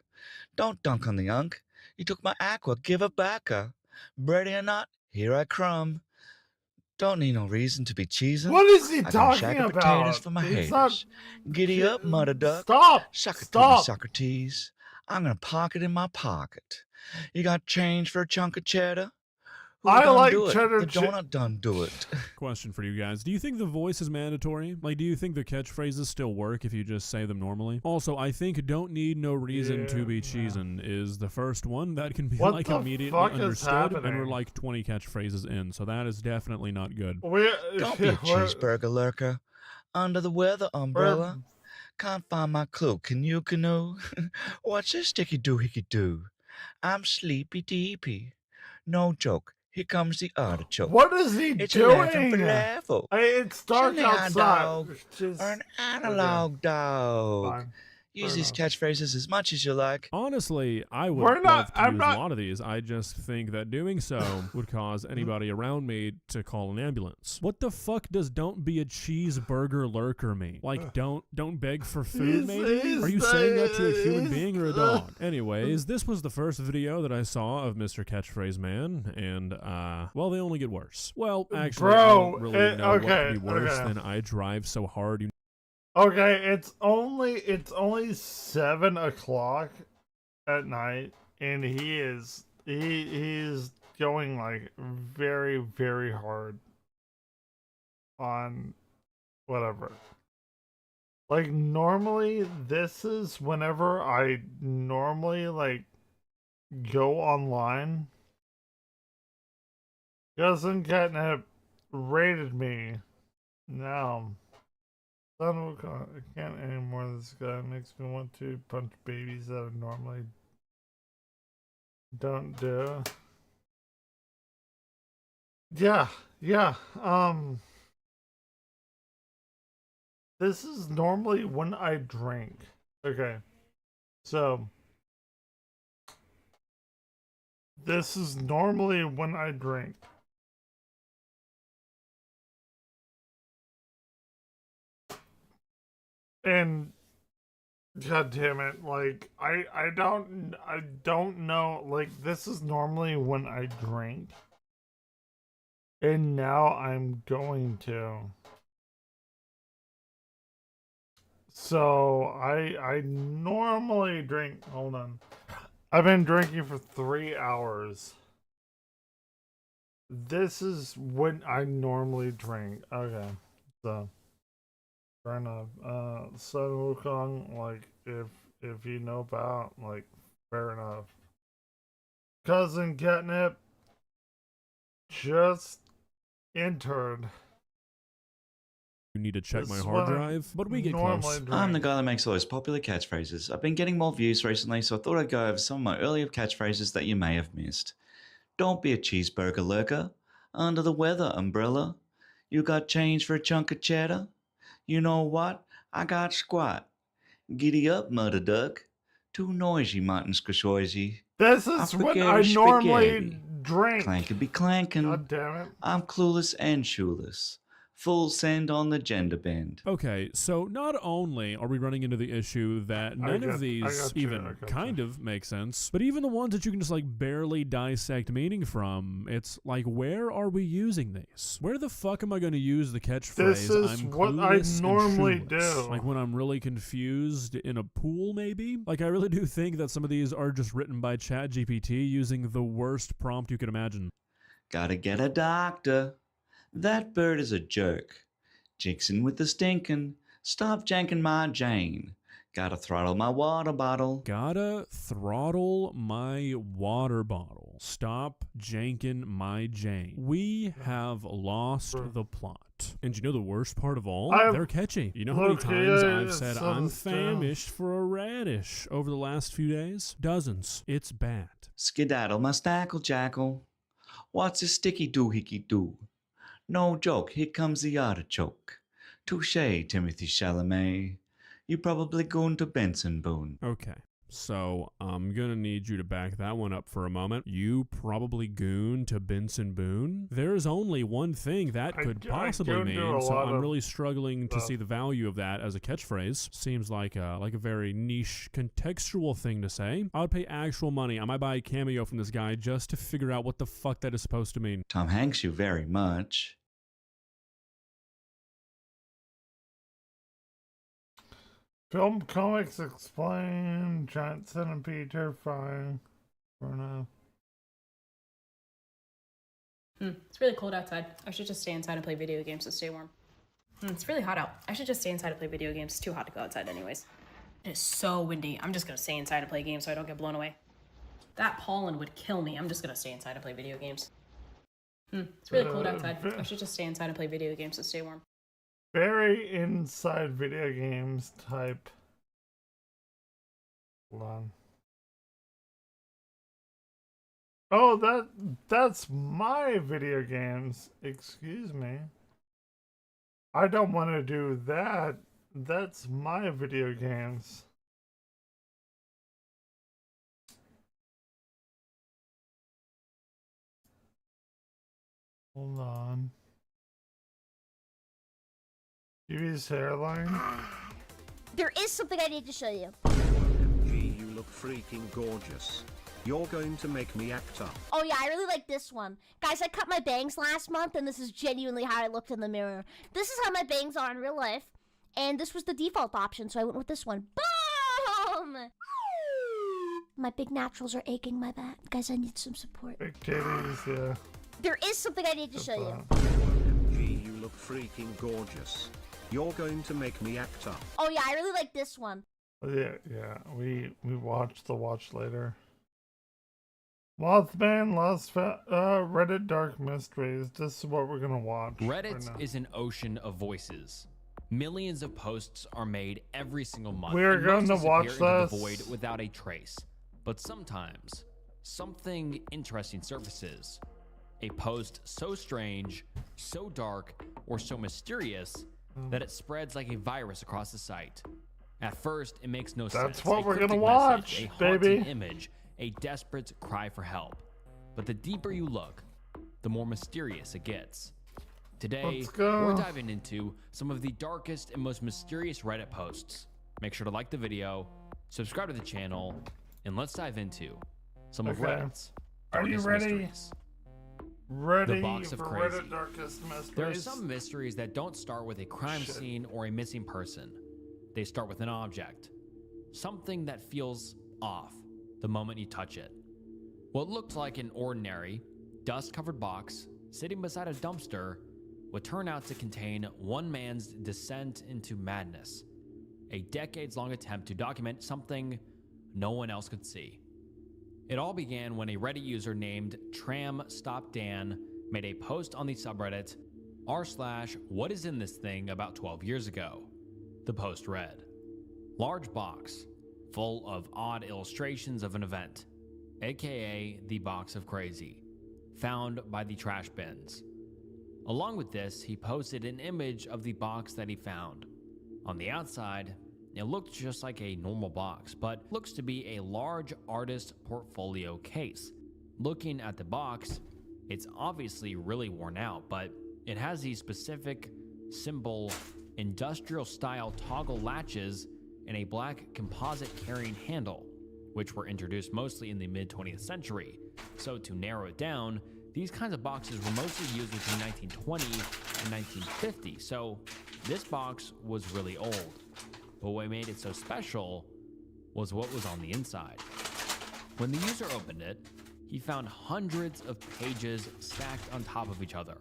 Don't dunk on the unk. You took my aqua, give it back a. Ready or not, here I crumb. Don't need no reason to be cheesing. What is he I got talking shack of about? potatoes for my He's haters. not- Giddy up, mother duck. Stop! Suck it to me, Stop! Socrates. I'm gonna park it in my pocket. You got change for a chunk of cheddar? Who I done like do it? cheddar The chi- donut done do it. Question for you guys. Do you think the voice is mandatory? Like, do you think the catchphrases still work if you just say them normally? Also, I think don't need no reason to be cheesing is the first one. That can be What like the immediately fuck is understood, and we're happening? like 20 catchphrases in, so that is definitely not good. Don't be a cheeseburger lurker. Under the weather umbrella. Can't find my clue. Can you canoe? What's this sticky doohickey do? I'm sleepy deepy. No joke. Here comes the artichoke. What is he it's doing? 11 for level. It's dark Shouldn't I outside. dog Just- or an analog dog. Fine. Use these catchphrases as much as you like. Honestly, I would We're not- love to I'm use not- a lot of these. I just think that doing so would cause anybody around me to call an ambulance. What the fuck does "don't be a cheeseburger lurker" mean? Like, don't beg for food, maybe? Are you saying that to a human being or a dog? Anyways, this was the first video that I saw of Mr. Catchphrase Man, and, well, they only get worse. Well, actually, I don't really know what could be worse than "I drive so hard you..." Okay, it's only 7 o'clock at night, and he's going like very, very hard on whatever. Like, normally this is whenever I normally like go online. Cousin Catnip rated me. Now I can't anymore. This guy makes me want to punch babies that I normally don't do. Yeah. This is normally when I drink. Okay. So this is normally when I drink. And god damn it, like I don't know, like this is normally when I drink. And now I'm going to. So I normally drink, hold on. I've been drinking for 3 hours. This is when I normally drink. Okay. So fair enough. Sun Wukong, like, if you know about, like, fair enough. Cousin Catnip just entered. You need to check my hard drive, but we get close. I'm the guy that makes all those popular catchphrases. I've been getting more views recently, so I thought I'd go over some of my earlier catchphrases that you may have missed. Don't be a cheeseburger lurker. Under the weather, umbrella. You got change for a chunk of cheddar? You know what? I got squat. Giddy up, mudder duck. Too noisy, mutton scashoisy. This is what I normally drink. Clankety clankin'. God damn it. I'm clueless and shoeless. Full send on the gender bend. Okay, so not only are we running into the issue that none of these even kind of make sense, but even the ones that you can just like barely dissect meaning from, it's like, where are we using these? Where the fuck am I going to use the catchphrase? This is what I normally do. Like when I'm really confused in a pool, maybe? Like I really do think that some of these are just written by ChatGPT using the worst prompt you could imagine. Gotta get a doctor. That bird is a jerk. Jixin with the stinkin'. Stop jankin' my Jane. Gotta throttle my water bottle. Gotta throttle my water bottle. Stop jankin' my Jane. We have lost the plot. And you know the worst part of all? They're catchy. You know how many times I've said I'm famished for a radish over the last few days? Dozens. It's bad. Skedaddle my stackle jackal. What's a sticky doohickey do? No joke, here comes the artichoke. Touche, Timothy Chalamet. You probably going to Benson Boone. Okay, so I'm gonna need you to back that one up for a moment. You probably goon to Benson Boone? There's only one thing that could possibly mean, so I'm really struggling to see the value of that as a catchphrase. Seems like a very niche, contextual thing to say. I would pay actual money. I might buy a cameo from this guy just to figure out what the fuck that is supposed to mean. Tom Hanks you very much. Film comics explain. Giant centipede terrifying. For now. It's really cold outside. I should just stay inside and play video games to stay warm. It's really hot out. I should just stay inside and play video games. It's too hot to go outside anyways. It is so windy. I'm just gonna stay inside and play games so I don't get blown away. That pollen would kill me. I'm just gonna stay inside and play video games. It's really cold outside. I should just stay inside and play video games to stay warm. Very inside video games type. Hold on. Oh, that's my video games. Excuse me. I don't want to do that. That's my video games. Hold on. Yui's hairline. There is something I need to show you. Gee, you look freaking gorgeous. You're going to make me act up. Oh yeah, I really like this one. Guys, I cut my bangs last month, and this is genuinely how I looked in the mirror. This is how my bangs are in real life, and this was the default option, so I went with this one. Boom! My big naturals are aching my back. Guys, I need some support. Big titties, yeah. There is something I need to show you. Gee, you look freaking gorgeous. You're going to make me act up. Oh yeah, I really like this one. Yeah, we watched the watch later. Mothman, Reddit Dark Mysteries. This is what we're gonna watch. Reddit is an ocean of voices. Millions of posts are made every single month. We're and going most to watch disappear into this. the void without a trace. But sometimes, something interesting surfaces. A post so strange, so dark, or so mysterious that it spreads like a virus across the site. At first, it makes no sense. That's what A we're gonna cryptic watch, message, a haunting baby. image, a desperate cry for help. But the deeper you look, the more mysterious it gets. Today, Let's go. we're diving into some of the darkest and most mysterious Reddit posts. Make sure to like the video, subscribe to the channel, and let's dive into some of Okay. Reddit's Are you darkest ready? mysteries. Ready The box of for crazy. Reddit Darkest Mysteries? There are some mysteries that don't start with a crime scene or a missing person. They start with an object. Something that feels off the moment you touch it. What looked like an ordinary, dust-covered box sitting beside a dumpster would turn out to contain one man's descent into madness. A decades-long attempt to document something no one else could see. It all began when a Reddit user named TramStopDan made a post on the subreddit r/whatisinthithing about 12 years ago. The post read, "Large box, full of odd illustrations of an event, aka the box of crazy, found by the trash bins." Along with this, he posted an image of the box that he found. On the outside, it looked just like a normal box, but looks to be a large artist portfolio case. Looking at the box, it's obviously really worn out, but it has these specific, simple, industrial style toggle latches and a black composite carrying handle, which were introduced mostly in the mid 20th century. So to narrow it down, these kinds of boxes were mostly used between 1920 and 1950, so this box was really old. But what made it so special was what was on the inside. When the user opened it, he found hundreds of pages stacked on top of each other.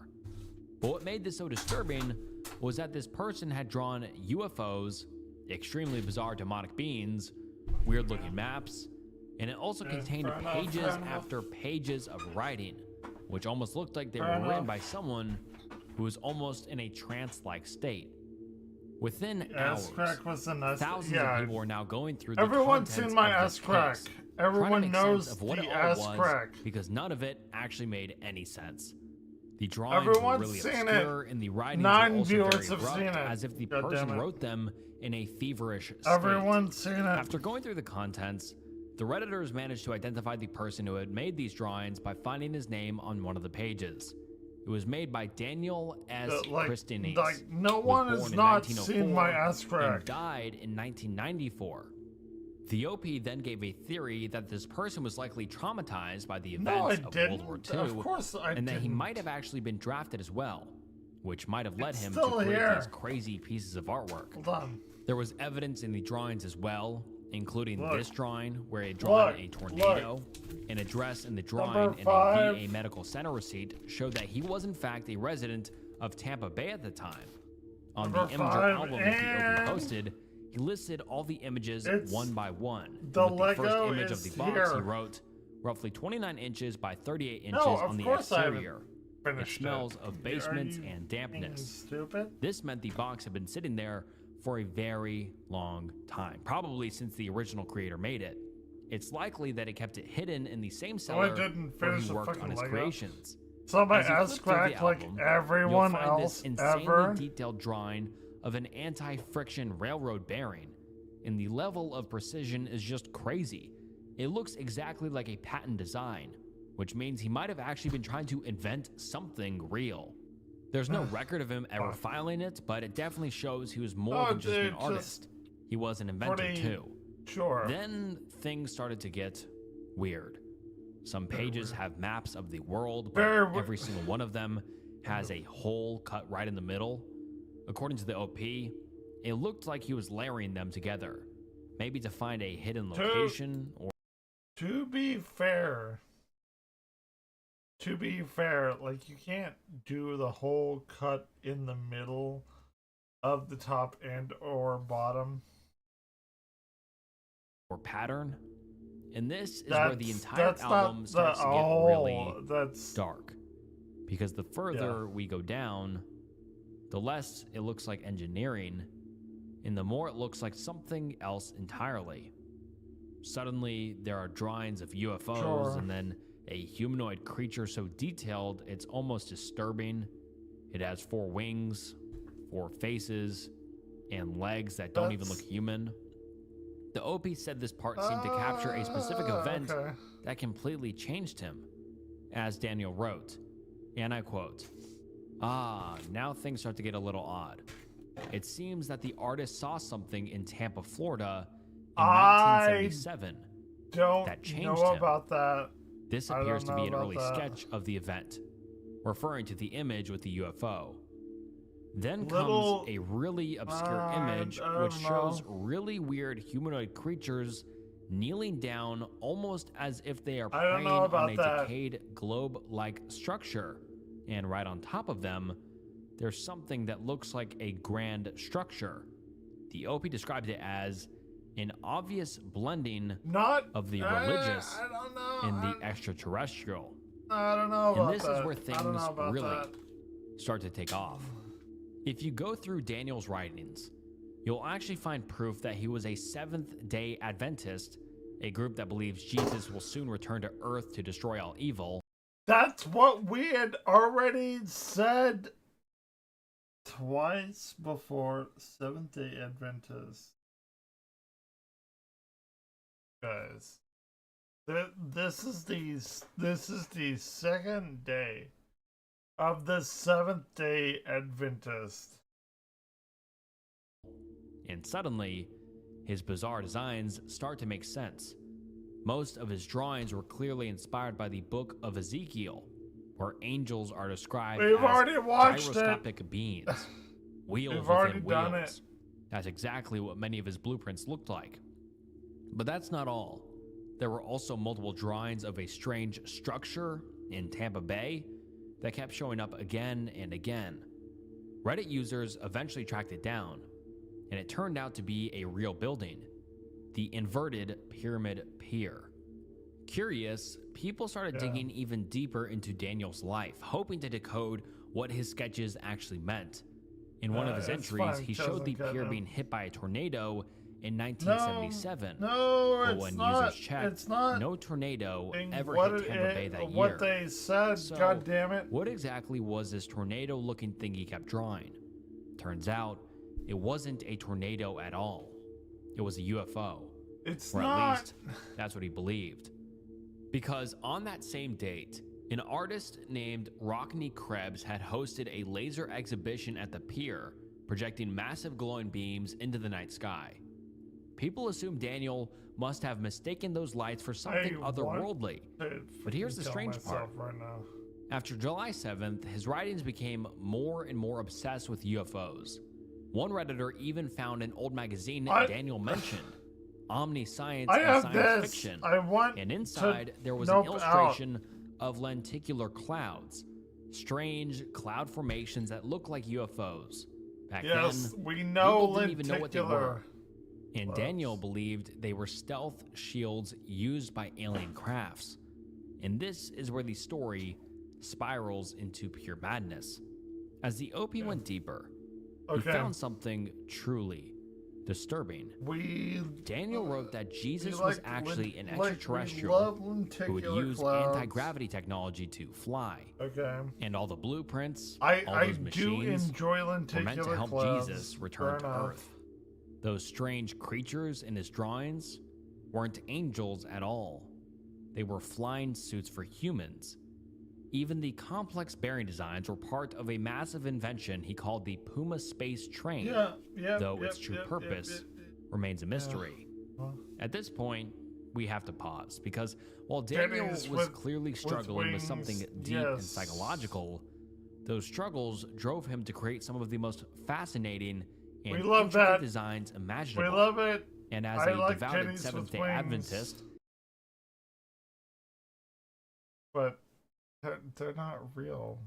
But what made this so disturbing was that this person had drawn UFOs, extremely bizarre demonic beings, weird-looking maps, and it also contained pages after pages of writing, which almost looked like they were written by someone who was almost in a trance-like state. Within hours, thousands of people were now going through the Everyone's contents seen my of this ass crack. case, Everyone trying to make knows sense of what the it all ass was, crack. because none of it actually made any sense. The drawings Everyone's were really seen obscure, it. and the writings 9 were also viewers very have abrupt, seen it. as if the God person damn it. wrote them in a feverish state. Everyone's seen it. After going through the contents, the Redditors managed to identify the person who had made these drawings by finding his name on one of the pages. It was made by Daniel S. Christianis. Like, no who was one born has in not seen my 1904 ass crack. and died in 1994. The OP then gave a theory that this person was likely traumatized by the No, I events of didn't. World War II, Of course I and that he didn't. might have actually been drafted as well, which might have led It's him to still create here. these crazy pieces of artwork. Hold on. There was evidence in the drawings as well, including Look. this drawing where he had drawn Look. a tornado. An address in the drawing Number and 5. a VA medical center receipt showed that he was in fact a resident of Tampa Bay at the time. On Number the Imager 5, album that the and OP posted, he listed all the images it's- one by one. the With the first Lego image of is the box, he here. wrote, roughly 29 inches by 38 No, inches of on the course I haven't exterior. It finished smells it. of Are basements you and being dampness. stupid? This meant the box had been sitting there for a very long time, probably since the original creator made it. It's likely that it kept it hidden in the same cellar didn't where finish he the worked fucking on his Lego. creations. So my As you ass flip through the crack like album, everyone you'll find else this insanely ever. detailed drawing of an anti-friction railroad bearing, and the level of precision is just crazy. It looks exactly like a patent design, which means he might have actually been trying to invent something real. There's no record of him ever filing it, but it definitely shows he was more than just an artist. He was an inventor too. Sure. Then things started to get weird. Some pages have maps of the world, but every single one of them has a hole cut right in the middle. According to the OP, it looked like he was layering them together, maybe to find a hidden location or... To be fair, like, you can't do the whole cut in the middle of the top and or bottom. Or pattern. And this is where the entire album starts to get really dark. Because the further we go down, the less it looks like engineering, and the more it looks like something else entirely. Suddenly, there are drawings of UFOs, and then a humanoid creature so detailed it's almost disturbing. It has 4 wings, 4 faces, and legs that don't even look human. The OP said this part seemed to capture a specific event that completely changed him. As Daniel wrote, and I quote, now things start to get a little odd. It seems that the artist saw something in Tampa, Florida in 1977 that changed him. About that. This appears to be an early sketch of the event, referring to the image with the UFO. Then comes a really obscure image which shows really weird humanoid creatures kneeling down almost as if they are praying on a decayed globe-like structure. And right on top of them, there's something that looks like a grand structure. The OP described it as an obvious blending of the religious and the extraterrestrial. I don't know about and this is where things really start to take off. If you go through Daniel's writings, you'll actually find proof that he was a Seventh-day Adventist, a group that believes Jesus will soon return to Earth to destroy all evil. That's what we had already said twice before. Seventh-day Adventist. Guys, this is the second day of the Seventh-day Adventist. And suddenly, his bizarre designs start to make sense. Most of his drawings were clearly inspired by the Book of Ezekiel, where angels are described as gyroscopic beings, wheels within wheels. That's exactly what many of his blueprints looked like. But that's not all. There were also multiple drawings of a strange structure in Tampa Bay that kept showing up again and again. Reddit users eventually tracked it down, and it turned out to be a real building, the Inverted Pyramid Pier. Curious, people started digging even deeper into Daniel's life, hoping to decode what his sketches actually meant. In one of his entries, he showed the pier being hit by a tornado in 1977. But when users checked, no tornado ever hit Tampa Bay that year. What they said, so, God damn it. What exactly was this tornado-looking thing he kept drawing? Turns out, it wasn't a tornado at all. It was a UFO. Or at least, that's what he believed. Because on that same date, an artist named Rockney Krebs had hosted a laser exhibition at the pier, projecting massive glowing beams into the night sky. People assume Daniel must have mistaken those lights for something otherworldly. But here's the strange part. After July 7th, his writings became more and more obsessed with UFOs. One Redditor even found an old magazine Daniel mentioned, Omniscience and Science Fiction, and inside there was an illustration of lenticular clouds, strange cloud formations that look like UFOs. Back then, we know people didn't even know what they were. And Daniel believed they were stealth shields used by alien crafts. And this is where the story spirals into pure madness. As the OP went deeper, he found something truly disturbing. Daniel wrote that Jesus was actually an extraterrestrial who would use anti-gravity technology to fly. And all the blueprints, all those machines were meant to help Jesus return to Earth. Those strange creatures in his drawings weren't angels at all. they were flying suits for humans. Even the complex bearing designs were part of a massive invention he called the Puma Space Train, though its true purpose remains a mystery. At this point, we have to pause, because while Daniel was clearly struggling with something deep and psychological, those struggles drove him to create some of the most fascinating and intricate designs imaginable. We love it. And as a devoted Seventh-day Adventist, but they're not real.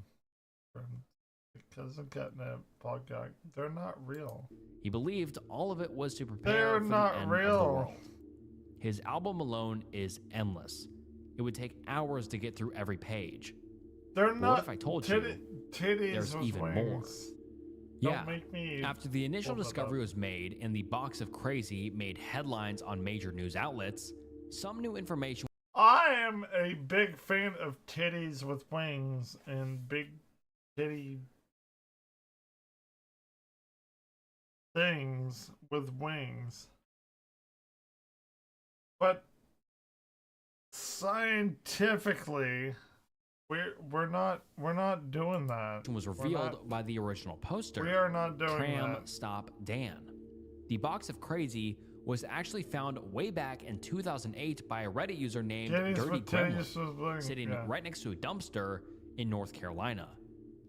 Because of catnip podcast, they're not real. He believed all of it was to prepare for the end of the world. His album alone is endless. It would take hours to get through every page. They're not. What if I told you there's even more? Yeah. After the initial discovery was made and the box of crazy made headlines on major news outlets, some new information. I am a big fan of titties with wings and big titty things with wings. But scientifically, we're not doing that. Was revealed by the original poster. We are not doing Tram that. Stop Dan. The box of crazy was actually found way back in 2008 by a Reddit user named Dirty Gremlin, sitting right next to a dumpster in North Carolina.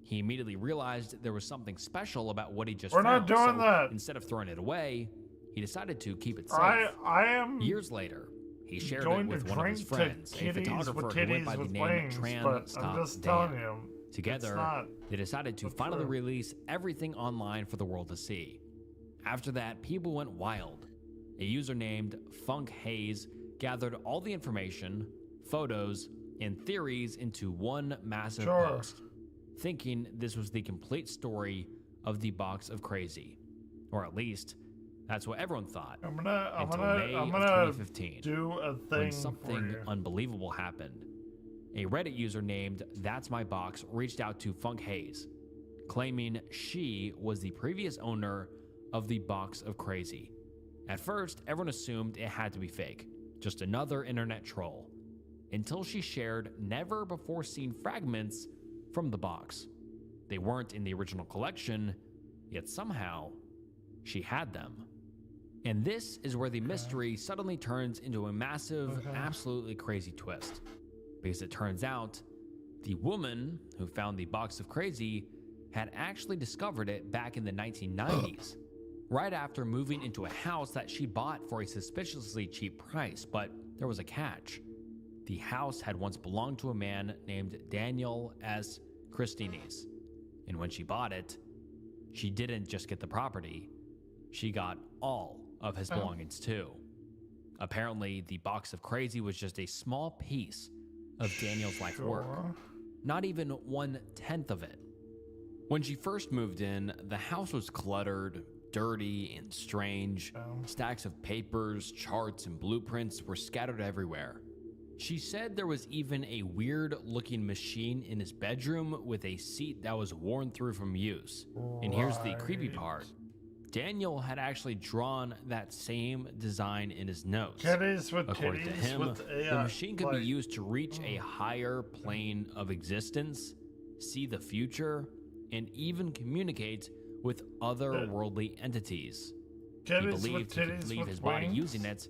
He immediately realized there was something special about what he just found. We're not doing that. Instead of throwing it away, he decided to keep it safe. I am. Years later, he shared it with one of his friends, a photographer who went by the name Tram Stop Dan. Together, they decided to finally release everything online for the world to see. After that, people went wild. A user named Funk Hayes gathered all the information, photos, and theories into one massive post, thinking this was the complete story of the box of crazy. Or at least, that's what everyone thought. Until May of 2015, do a thing when something unbelievable happened. A Reddit user named That's My Box reached out to Funk Hayes, claiming she was the previous owner of the box of crazy. At first, everyone assumed it had to be fake, just another internet troll, until she shared never-before-seen fragments from the box. They weren't in the original collection, yet somehow, she had them. And this is where the mystery suddenly turns into a massive, absolutely crazy twist. Because it turns out, the woman who found the box of crazy had actually discovered it back in the 1990s. Right after moving into a house that she bought for a suspiciously cheap price, but there was a catch. The house had once belonged to a man named Daniel S. Christines, and when she bought it, she didn't just get the property, she got all of his belongings too. Apparently, the box of crazy was just a small piece of Daniel's life work, not even 1/10 of it. When she first moved in, the house was cluttered, dirty and strange. Stacks of papers, charts, and blueprints were scattered everywhere. She said there was even a weird-looking machine in his bedroom with a seat that was worn through from use. And here's the creepy part. Daniel had actually drawn that same design in his notes. According to him, the machine could be used to reach a higher plane of existence, see the future, and even communicate with otherworldly entities. He believed he could leave his body using it,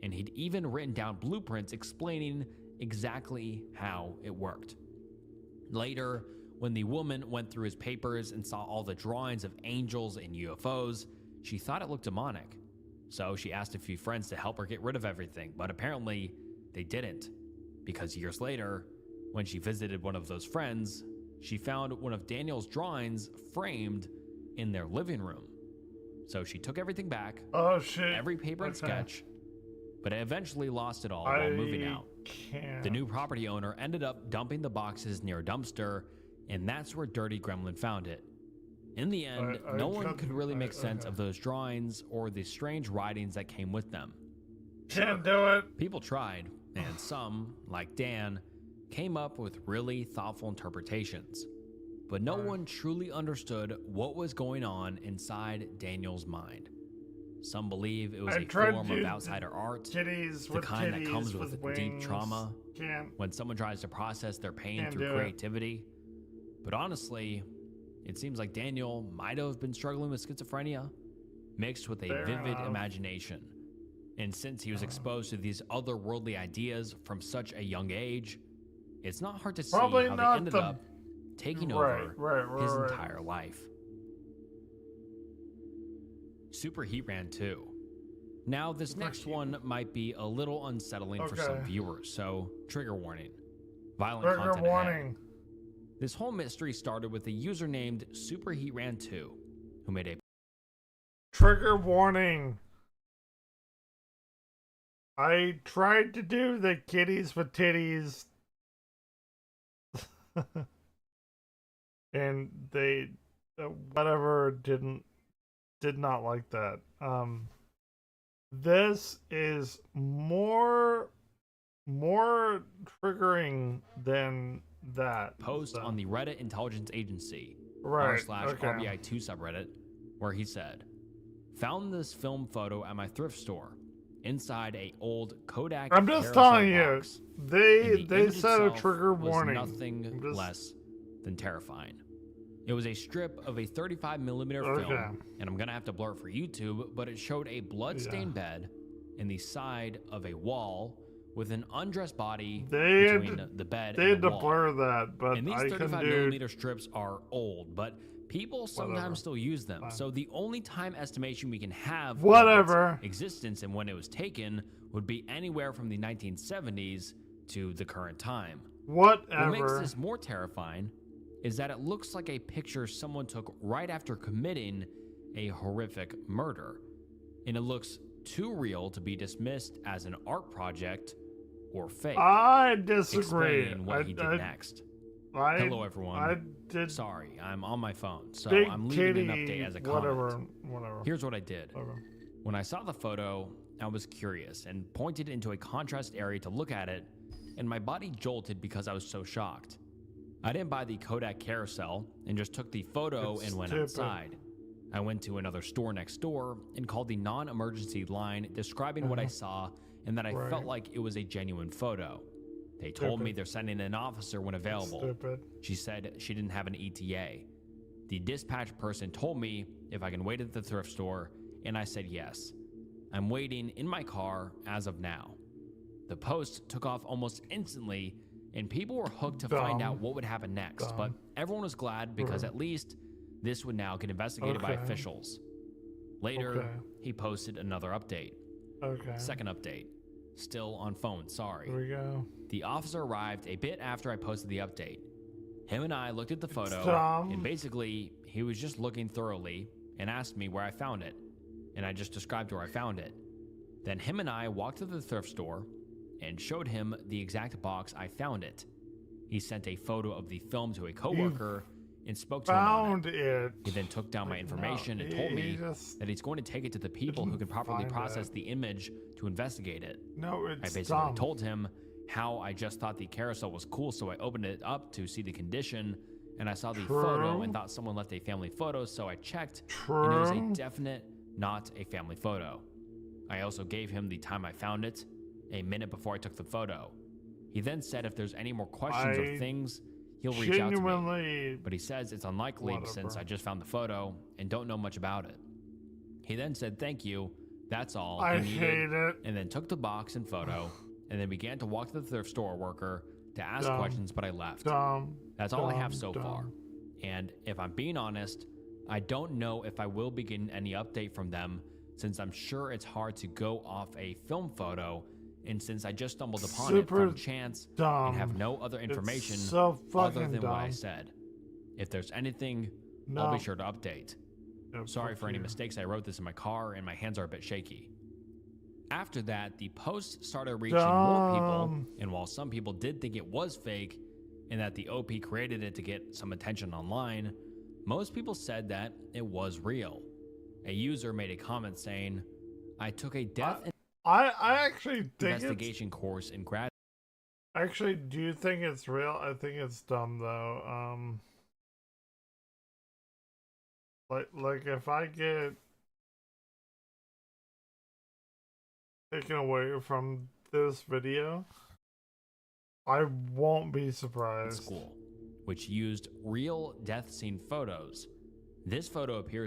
and he'd even written down blueprints explaining exactly how it worked. Later, when the woman went through his papers and saw all the drawings of angels and UFOs, she thought it looked demonic. So she asked a few friends to help her get rid of everything, but apparently they didn't. Because years later, when she visited one of those friends, she found one of Daniel's drawings framed in their living room. So she took everything back, every paper and sketch, but eventually lost it all while moving out. The new property owner ended up dumping the boxes near a dumpster, and that's where Dirty Gremlin found it. In the end, no one could really make sense of those drawings or the strange writings that came with them. Can't do it. People tried, and some, like Dan, came up with really thoughtful interpretations. But no one truly understood what was going on inside Daniel's mind. Some believe it was I a tried form to of do outsider art, titties the with kind that titties comes with with wings. deep trauma Can't. when someone tries to process their pain Can't through do it. creativity. But honestly, it seems like Daniel might have been struggling with schizophrenia, mixed with a Fair vivid enough. imagination. And since he was exposed to these otherworldly ideas from such a young age, it's not hard to see Probably how they not ended the- up taking Right, over right, his right. entire life. Super Heat Ran 2. Now, this next one might be a little unsettling for some Okay. viewers, so trigger warning. Violent Trigger content ahead. warning. This whole mystery started with a user named Super Heat Ran 2, who made a Trigger warning. I tried to do the kitties with titties. And they whatever did not like that. This is more triggering than that. post on the Reddit Intelligence Agency Right, r/RBI2 subreddit, where he said, "Found this film photo at my thrift store inside a old Kodak I'm just carousel telling you, box, they and the image set a itself trigger was warning. nothing less than terrifying. It was a strip of a 35mm Okay. film, and I'm gonna have to blur it for YouTube, but it showed a blood-stained bed in the side of a wall with an undressed body They had between to- the bed They and had the to wall. blur that, but And these I can 35mm do. strips are old, but people sometimes Whatever. still use them. So the only time estimation we can have of Whatever. its existence and when it was taken would be anywhere from the 1970s to the current time. What makes Whatever. this more terrifying is that it looks like a picture someone took right after committing a horrific murder. And it looks too real to be dismissed as an art project or fake. I disagree. Explaining what he did next. Hello, everyone. I did. Sorry, I'm on my phone, so Big I'm leaving an titty, update as a comment. whatever. Here's what I did. When I saw the photo, I was curious and pointed into a contrast area to look at it, and my body jolted because I was so shocked. I didn't buy the Kodak carousel and just took the photo It's and went stupid. outside. I went to another store next door and called the non-emergency line describing what I saw and that I felt Right. like it was a genuine photo. They told me Stupid. they're sending an officer when available. Stupid. She said she didn't have an ETA. The dispatch person told me if I can wait at the thrift store, and I said yes. I'm waiting in my car as of now. The post took off almost instantly, and people were hooked to find Dumb. out what would happen next, but everyone was glad because at least this would now get investigated by Okay. officials. Later, Okay. he posted another update. Okay. Second update. Still on phone, sorry. Here we go. The officer arrived a bit after I posted the update. Him and I looked at the photo, dumb. and basically, he was just looking thoroughly and asked me where I found it, and I just described where I found it. Then him and I walked to the thrift store and showed him the exact box I found it. He sent a photo of the film to a coworker and spoke to him on Found it. He then took down my information and he- told he me just that he's going to take it to the people who can properly find process it. the image to investigate it. No, I it's basically dumb. told him how I just thought the carousel was cool, so I opened it up to see the condition, and I saw the photo True. and thought someone left a family photo, so I checked, and it was a True. definite not a family photo. I also gave him the time I found it, a minute before I took the photo. He then said if there's any more questions I or things, he'll reach out to me. genuinely- But he says it's unlikely since Whatever. I just found the photo and don't know much about it. He then said thank you, that's all I he needed, hate it. and then took the box and photo, and then began to walk to the thrift store worker to ask Dumb. questions, but I left. Dumb. That's all I have Dumb. so far. And if I'm being honest, I don't know if I will be getting any update from them, since I'm sure it's hard to go off a film photo, and since I just stumbled upon it Super from chance dumb. and have no other information It's so other fucking than what I dumb. said. If there's anything, I'll No. be sure to update. Yeah, Sorry fuck for any you. mistakes. I wrote this in my car and my hands are a bit shaky. After that, the post started reaching more people, Dumb. and while some people did think it was fake and that the OP created it to get some attention online, most people said that it was real. A user made a comment saying, I took a death I actually think it's investigation course in grad. Actually, do you think it's real? I think it's dumb though. Like if I get taken away from this video, I won't be surprised. School, which used real death scene photos. This photo appears